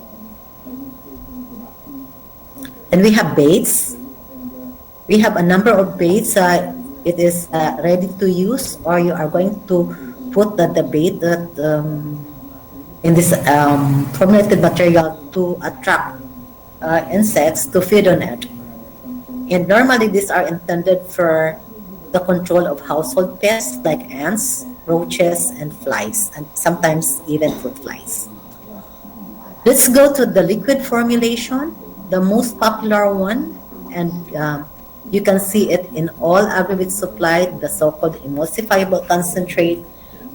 And we have baits. We have a number of baits. It is ready to use, or you are going to put the bait that in this formulated material to attract insects to feed on it. And normally these are intended for the control of household pests like ants, roaches, and flies, and sometimes even fruit flies. Let's go to the liquid formulation, the most popular one, and you can see it in all aggregate supply, the so-called emulsifiable concentrate.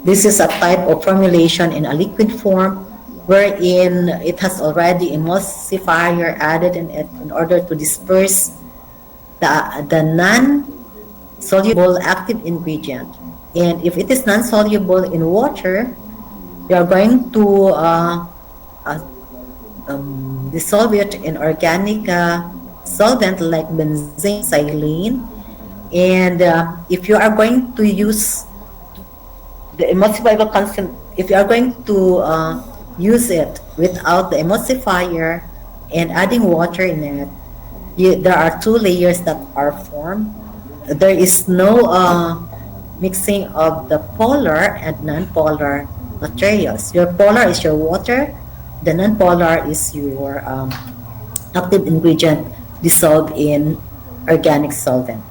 This is a type of formulation in a liquid form wherein it has already emulsifier added in it in order to disperse the non-soluble active ingredient. And if it is non-soluble in water, you are going to dissolve it in organic solvent like benzene, xylene. And if you are going to use the emulsifiable constant, if you are going to use it without the emulsifier, and adding water in it, there are two layers that are formed. There is no mixing of the polar and non-polar materials. Your polar is your water, the non-polar is your active ingredient dissolved in organic solvent.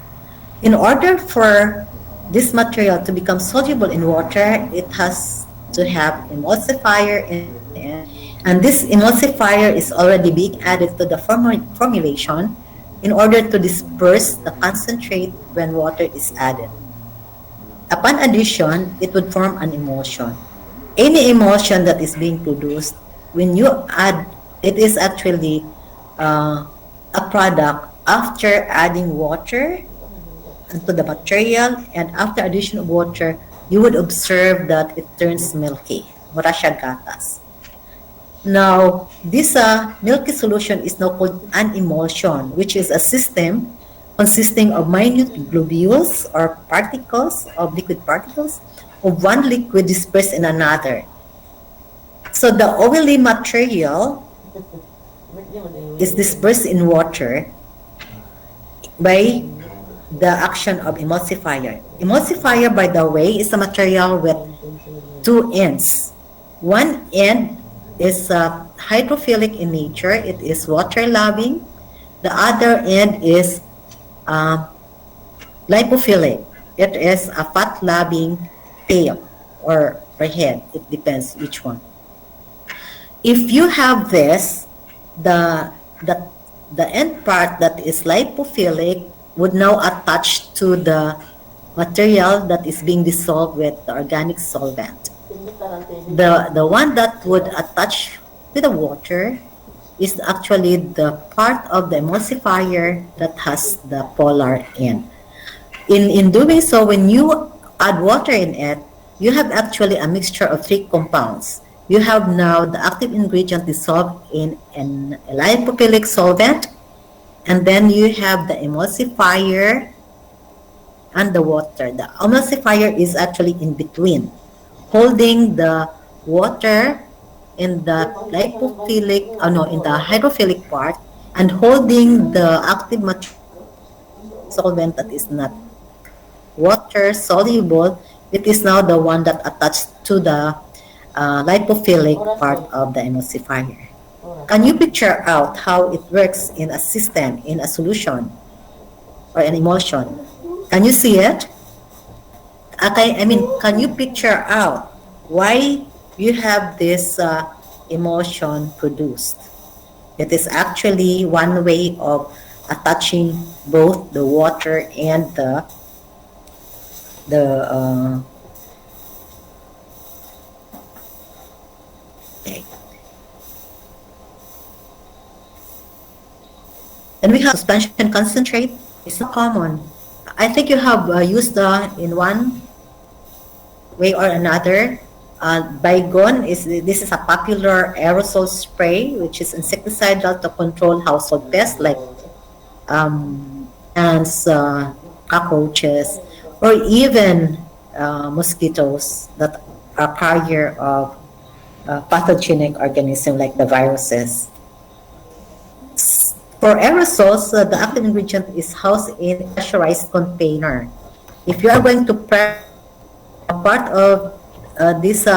In order for this material to become soluble in water, it has to have emulsifier in it. And this emulsifier is already being added to the formulation in order to disperse the concentrate when water is added. Upon addition, it would form an emulsion. Any emulsion that is being produced, when you add, it is actually a product after adding water into the material, and after addition of water, you would observe that it turns milky. Mura siya gatas. Now, this milky solution is now called an emulsion, which is a system consisting of minute globules or particles of liquid particles of one liquid dispersed in another. So the oily material is dispersed in water by the action of emulsifier. Emulsifier, by the way, is a material with two ends. One end is hydrophilic in nature. It is water-loving. The other end is lipophilic. It is a fat-loving tail or head. It depends which one. If you have this, the end part that is lipophilic would now attach to the material that is being dissolved with the organic solvent. The one that would attach to the water is actually the part of the emulsifier that has the polar end. In doing so, when you add water in it, you have actually a mixture of three compounds. You have now the active ingredient dissolved in a lipophilic solvent, and then you have the emulsifier and the water. The emulsifier is actually in between, holding the water in the lipophilic, in the hydrophilic part, and holding the active solvent that is not water soluble. It is now the one that attached to the lipophilic part of the emulsifier. Can you picture out how it works in a system, in a solution, or an emulsion? Can you see it? Okay, can you picture out why you have this emulsion produced? It is actually one way of attaching both the water and the okay. And we have suspension concentrate. It's not common. I think you have used in one way or another. Baygon this is a popular aerosol spray, which is insecticidal to control household pests like ants, cockroaches, or even mosquitoes that are carrier of pathogenic organisms like the viruses. For aerosols, the active ingredient is housed in a pressurized container. If you are going to press a part of this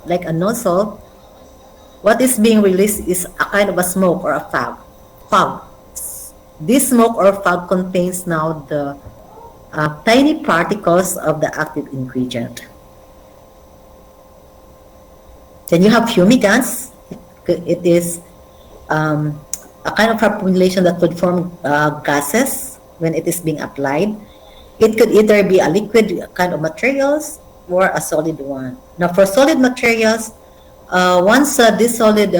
like a nozzle, what is being released is a kind of a smoke or a fog. This smoke or fog contains now the tiny particles of the active ingredient. Then you have fumigants. It is a kind of formulation that would form gases when it is being applied. It could either be a liquid kind of materials or a solid one. Now for solid materials, once this solid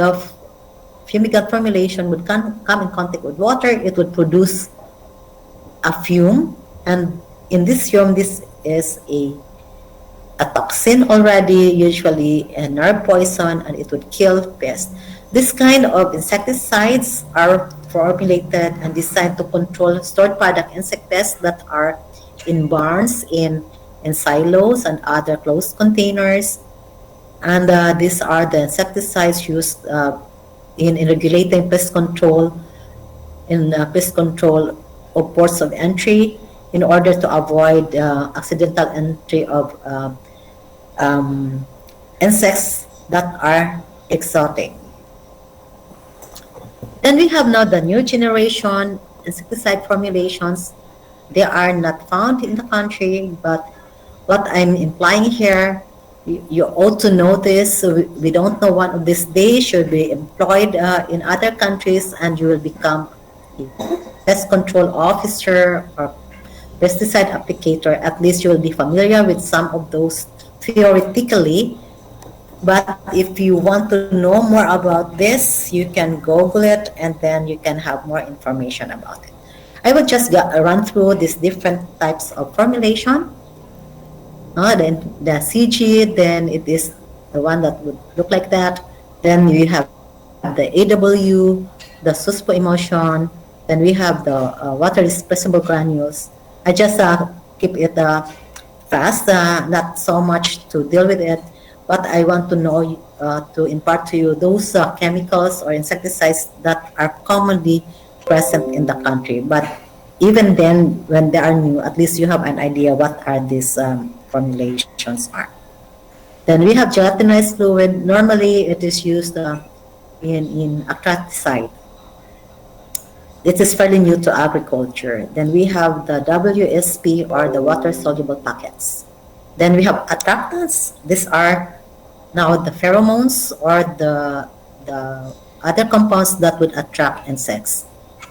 fumigant formulation would come in contact with water, it would produce a fume, and in this fume, this is a toxin already, usually a nerve poison, and it would kill pests. This kind of insecticides are formulated and designed to control stored product insect pests that are in barns, in silos, and other closed containers. And these are the insecticides used in regulating pest control of ports of entry in order to avoid accidental entry of insects that are exotic. Then we have now the new generation insecticide formulations. They are not found in the country, but what I'm implying here, you ought to know this. So we don't know one of these days should be employed in other countries, and you will become a pest control officer or pesticide applicator. At least you will be familiar with some of those theoretically. But if you want to know more about this, you can Google it and then you can have more information about it. I will just run through these different types of formulation. Then the CG, then it is the one that would look like that. Then we have the AW, the suspo emulsion. Then we have the water dispersible granules. I just keep it fast, not so much to deal with it. But I want to know, to impart to you those chemicals or insecticides that are commonly present in the country. But even then, when they are new, at least you have an idea what are these formulations are. Then we have gelatinized fluid. Normally, it is used in acaricide. It is fairly new to agriculture. Then we have the WSP or the water-soluble packets. Then we have attractants. These are now the pheromones or the other compounds that would attract insects.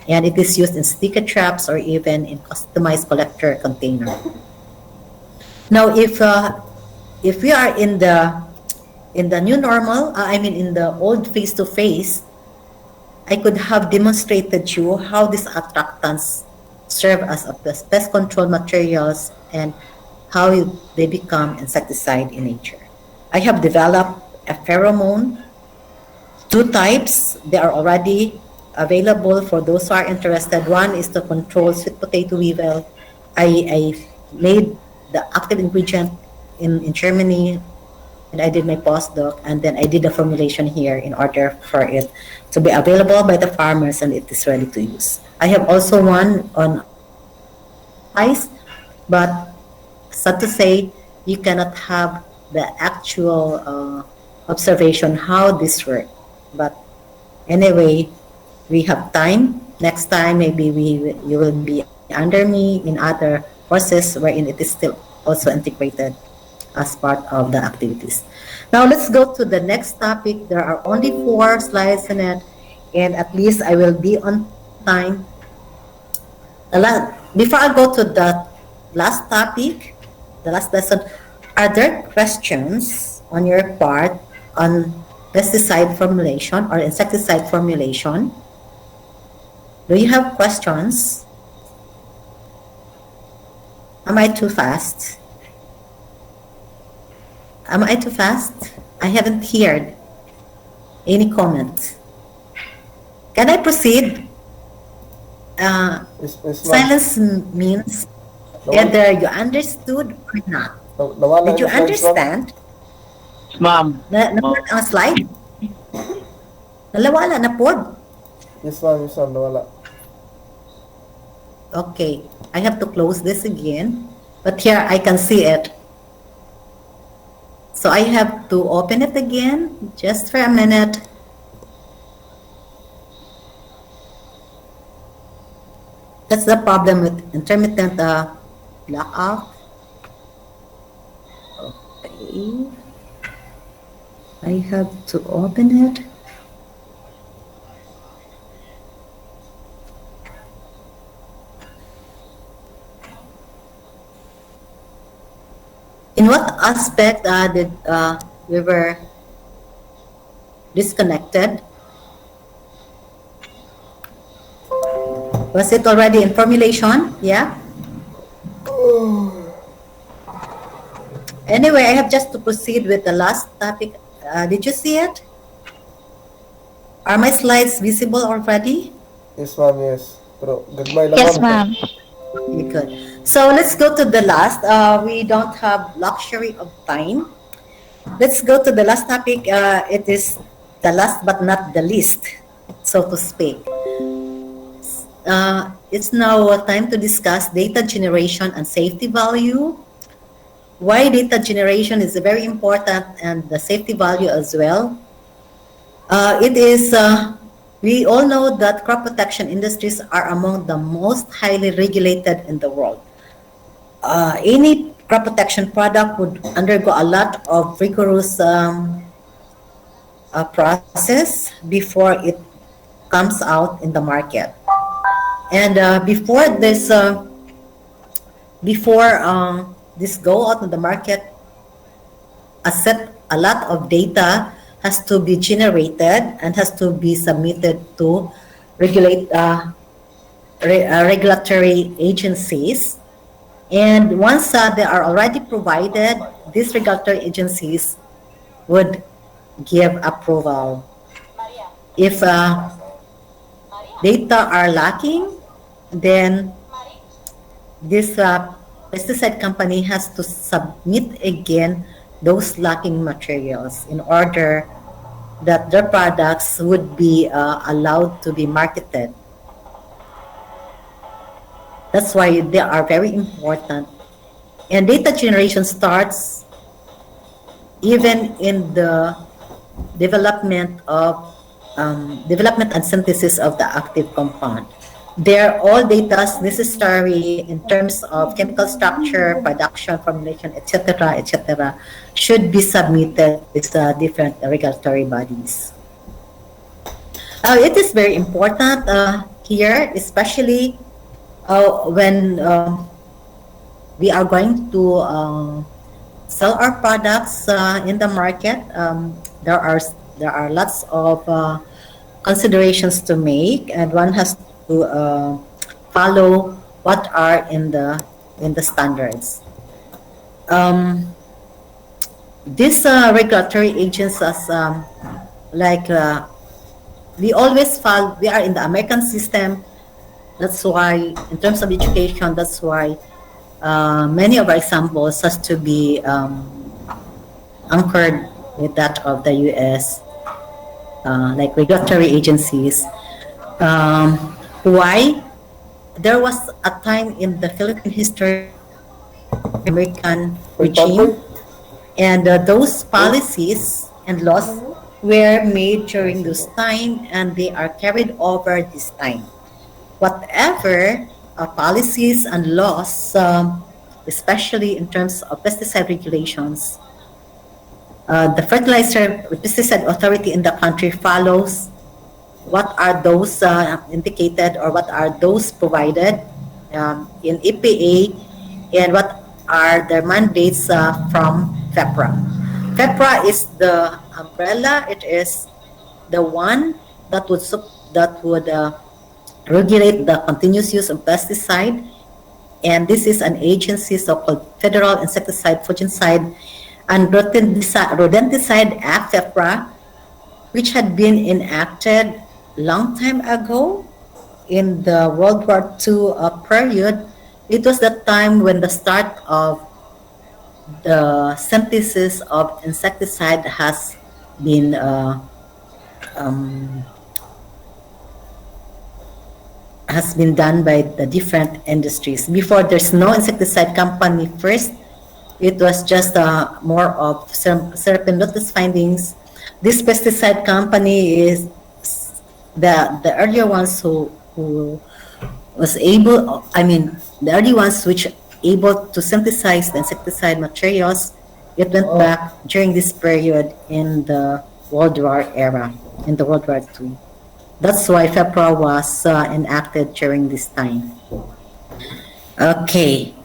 And it is used in sticky traps or even in customized collector container. Now, if we are in the new normal, in the old face-to-face, I could have demonstrated to you how these attractants serve as pest control materials and how they become insecticide in nature. I have developed a pheromone, 2 types. They are already available for those who are interested. One is to control sweet potato weevil. I made the active ingredient in Germany, and I did my postdoc, and then I did the formulation here in order for it to be available by the farmers, and it is ready to use. I have also one on ice, but sad to say, you cannot have the actual observation how this works. But anyway, we have time. Next time, maybe you will be under me in other courses wherein it is still also integrated as part of the activities. Now let's go to the next topic. There are only 4 slides in it, and at least I will be on time. Before I go to the last topic, the last lesson, are there questions on your part on pesticide formulation or insecticide formulation? Do you have questions? Am I too fast? Am I too fast? I haven't heard any comment. Can I proceed? Silence means whether you understood or not. Did you understand? Ma'am. Na-put ang slide? Nalawala na pod? Yes, ma'am, nawala. Okay, I have to close this again. But here I can see it. So I have to open it again just for a minute. That's the problem with intermittent blackout. Okay. I have to open it. In what aspect did we were disconnected? Was it already in formulation? Yeah? Anyway, I have just to proceed with the last topic. Did you see it? Are my slides visible already? Yes, ma'am, yes. Pero gagmay lang, Yes, ma'am. Okay, good. So let's go to the last. We don't have luxury of time. Let's go to the last topic. It is the last but not the least, so to speak. It's now time to discuss data generation and safety value. Why data generation is very important and the safety value as well. We all know that crop protection industries are among the most highly regulated in the world. Any crop protection product would undergo a lot of rigorous process before it comes out in the market. And before this go out in the market, a lot of data has to be generated and has to be submitted to regulatory agencies. And once they are already provided, these regulatory agencies would give approval. If data are lacking, then this pesticide company has to submit again those lacking materials in order that their products would be allowed to be marketed. That's why they are very important. And data generation starts even in the development and synthesis of the active compound. They're all data necessary in terms of chemical structure, production, formulation, etc., should be submitted with different regulatory bodies. It is very important here, especially when we are going to sell our products in the market. There are lots of considerations to make, and one has to follow what are in the standards. These regulatory agencies, we always follow. We are in the American system. That's why, in terms of education, that's why many of our examples has to be anchored with that of the U.S. Like regulatory agencies. Why? There was a time in the Philippine history, American regime, and those policies and laws were made during this time, and they are carried over this time. Whatever policies and laws, especially in terms of pesticide regulations, the Fertilizer Pesticide Authority in the country follows what are those indicated or what are those provided in EPA, and what are their mandates from FEPRA. FEPRA is the umbrella. It is the one that would regulate the continuous use of pesticide, and this is an agency, so-called Federal Insecticide, Fungicide, and Rodenticide Act, FEPRA, which had been enacted long time ago in the World War II period. It was the time when the start of the synthesis of insecticide has been done by the different industries. Before, there's no insecticide company first. It was just more of serpentinous findings. This pesticide company is the earlier ones who was able, the early ones which able to synthesize the insecticide materials. It went back during this period in the World War era, in the World War II. That's why FEPRA was enacted during this time. Okay.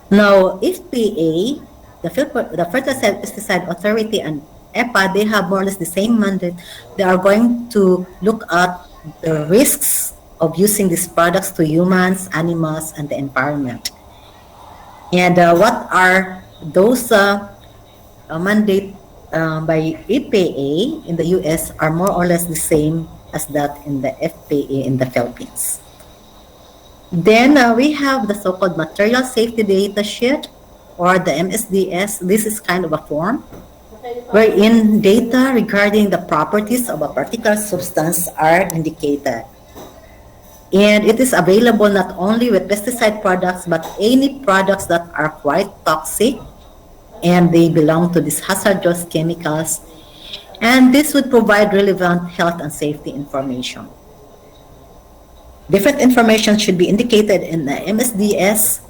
Now, FPA, the Fertilizer Pesticide Authority, and EPA, they have more or less the same mandate. They are going to look at the risks of using these products to humans, animals, and the environment. And what are those mandate by EPA in the US are more or less the same as that in the FPA in the Philippines. Then we have the so-called Material Safety Data Sheet, or the MSDS. This is kind of a form wherein data regarding the properties of a particular substance are indicated. And it is available not only with pesticide products, but any products that are quite toxic and they belong to these hazardous chemicals. And this would provide relevant health and safety information. Different information should be indicated in the MSDS,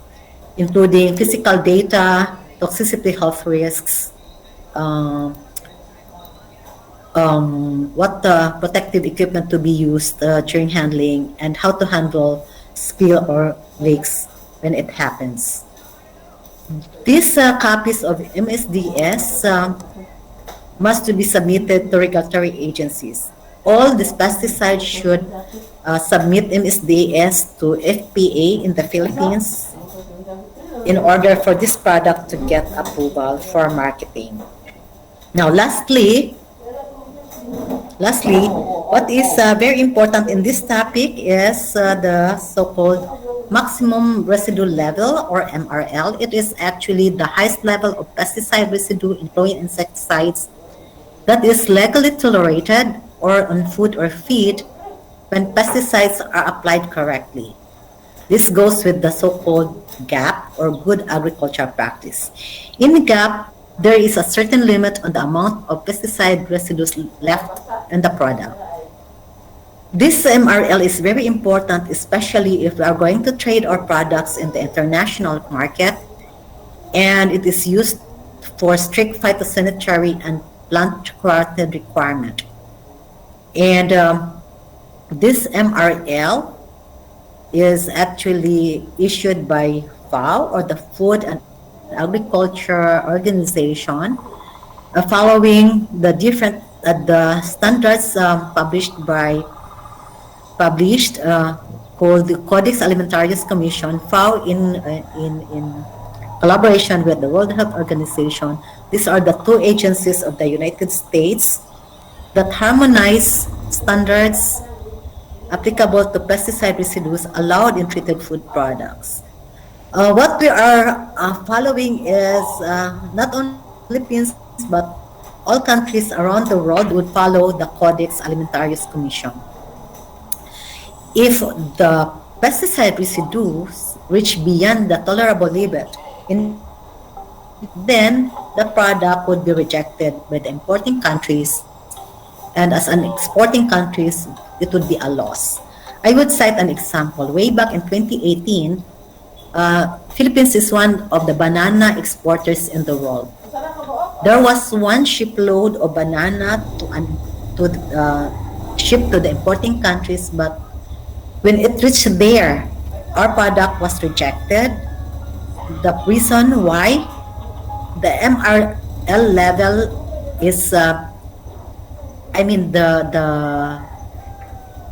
including physical data, toxicity health risks, um, what protective equipment to be used during handling, and how to handle spill or leaks when it happens. These copies of MSDS must to be submitted to regulatory agencies. All these pesticides should submit MSDS to FPA in the Philippines in order for this product to get approval for marketing. Now, lastly, what is very important in this topic is the so-called maximum residue level, or MRL. It is actually the highest level of pesticide residue in flowing insecticides that is legally tolerated or on food or feed when pesticides are applied correctly. This goes with the so-called GAP, or Good Agricultural Practice. In GAP, there is a certain limit on the amount of pesticide residues left in the product. This MRL is very important, especially if we are going to trade our products in the international market, and it is used for strict phytosanitary and plant quarantine requirement. And this MRL is actually issued by FAO, or the Food and Agriculture Organization, following the different the standards called the Codex Alimentarius Commission, FAO in collaboration with the World Health Organization. These are the two agencies of the United States that harmonize standards applicable to pesticide residues allowed in treated food products. What we are following is not only Philippines, but all countries around the world would follow the Codex Alimentarius Commission. If the pesticide residues reach beyond the tolerable limit, then the product would be rejected by the importing countries, and as an exporting countries, it would be a loss. I would cite an example. Way back in 2018, Philippines is one of the banana exporters in the world. There was one shipload of banana to ship to the importing countries, but when it reached there, our product was rejected. The reason why, the MRL level is, the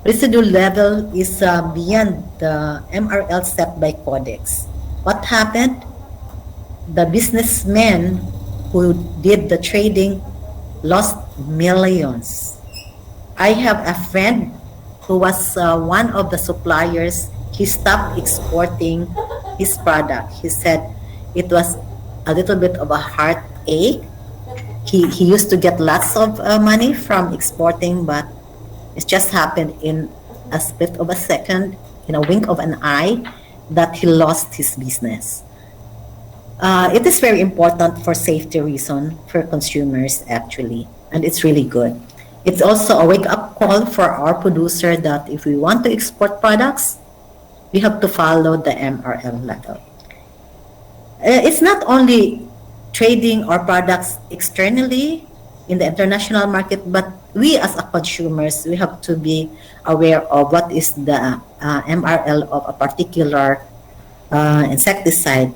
residual level is beyond the MRL set by Codex. What happened? The businessmen who did the trading lost millions. I have a friend who was one of the suppliers. He stopped exporting his product. He said it was a little bit of a heartache. He used to get lots of money from exporting, but it just happened in a split of a second, in a wink of an eye, that he lost his business. It is very important for safety reason for consumers, actually, and it's really good. It's also a wake-up call for our producer that if we want to export products, we have to follow the MRL level. It's not only trading our products externally in the international market, but we as a consumers, we have to be aware of what is the MRL of a particular insecticide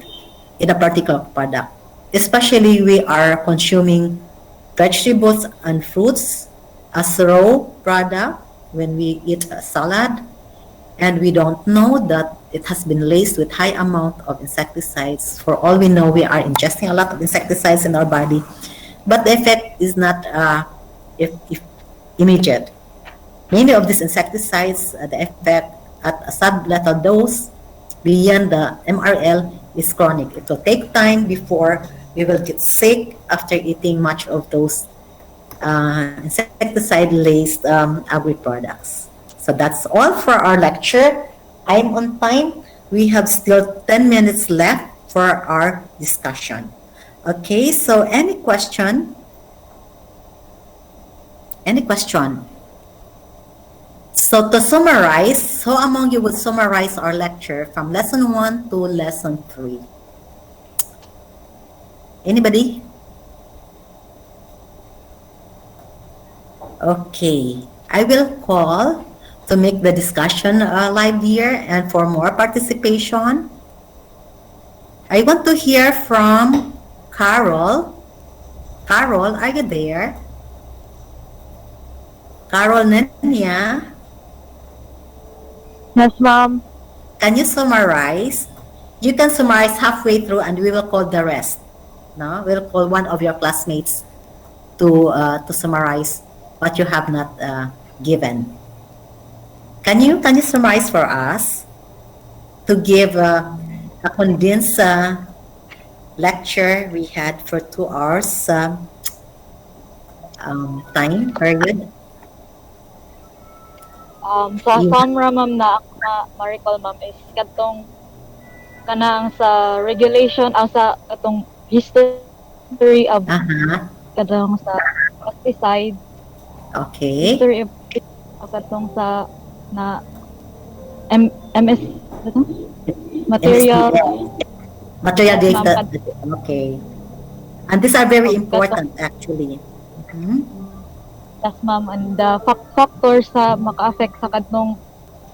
in a particular product. Especially we are consuming vegetables and fruits as raw product when we eat a salad, and we don't know that it has been laced with high amount of insecticides. For all we know, we are ingesting a lot of insecticides in our body, but the effect is not if immediate. Many of these insecticides, the effect at a sublethal dose beyond the MRL is chronic. It will take time before we will get sick after eating much of those insecticide-laced agri products. So that's all for our lecture. I'm on time. We have still 10 minutes left for our discussion. Okay, so any question? Any question? So to summarize, who among you would summarize our lecture from lesson 1 to lesson 3? Anybody? Okay, I will call to make the discussion live here and for more participation. I want to hear from Carol. Carol, are you there? Carol Nenya, Yes, ma'am. can you summarize? You can summarize halfway through and we will call the rest. No, we'll call one of your classmates to summarize what you have not given. Can you summarize for us to give a condensed lecture we had for 2 hours time period? Sa You- summary, ma'am, na ako ma-recall, ma'am, is katong kanang sa regulation, sa katong history of Aha, katong sa pesticide, okay. history of katong sa na MS ano? Material. Material Yes, ma'am. data. Okay. And these are very important actually. Mhm. Yes, ma'am, and the factors sa maka-affect sa katong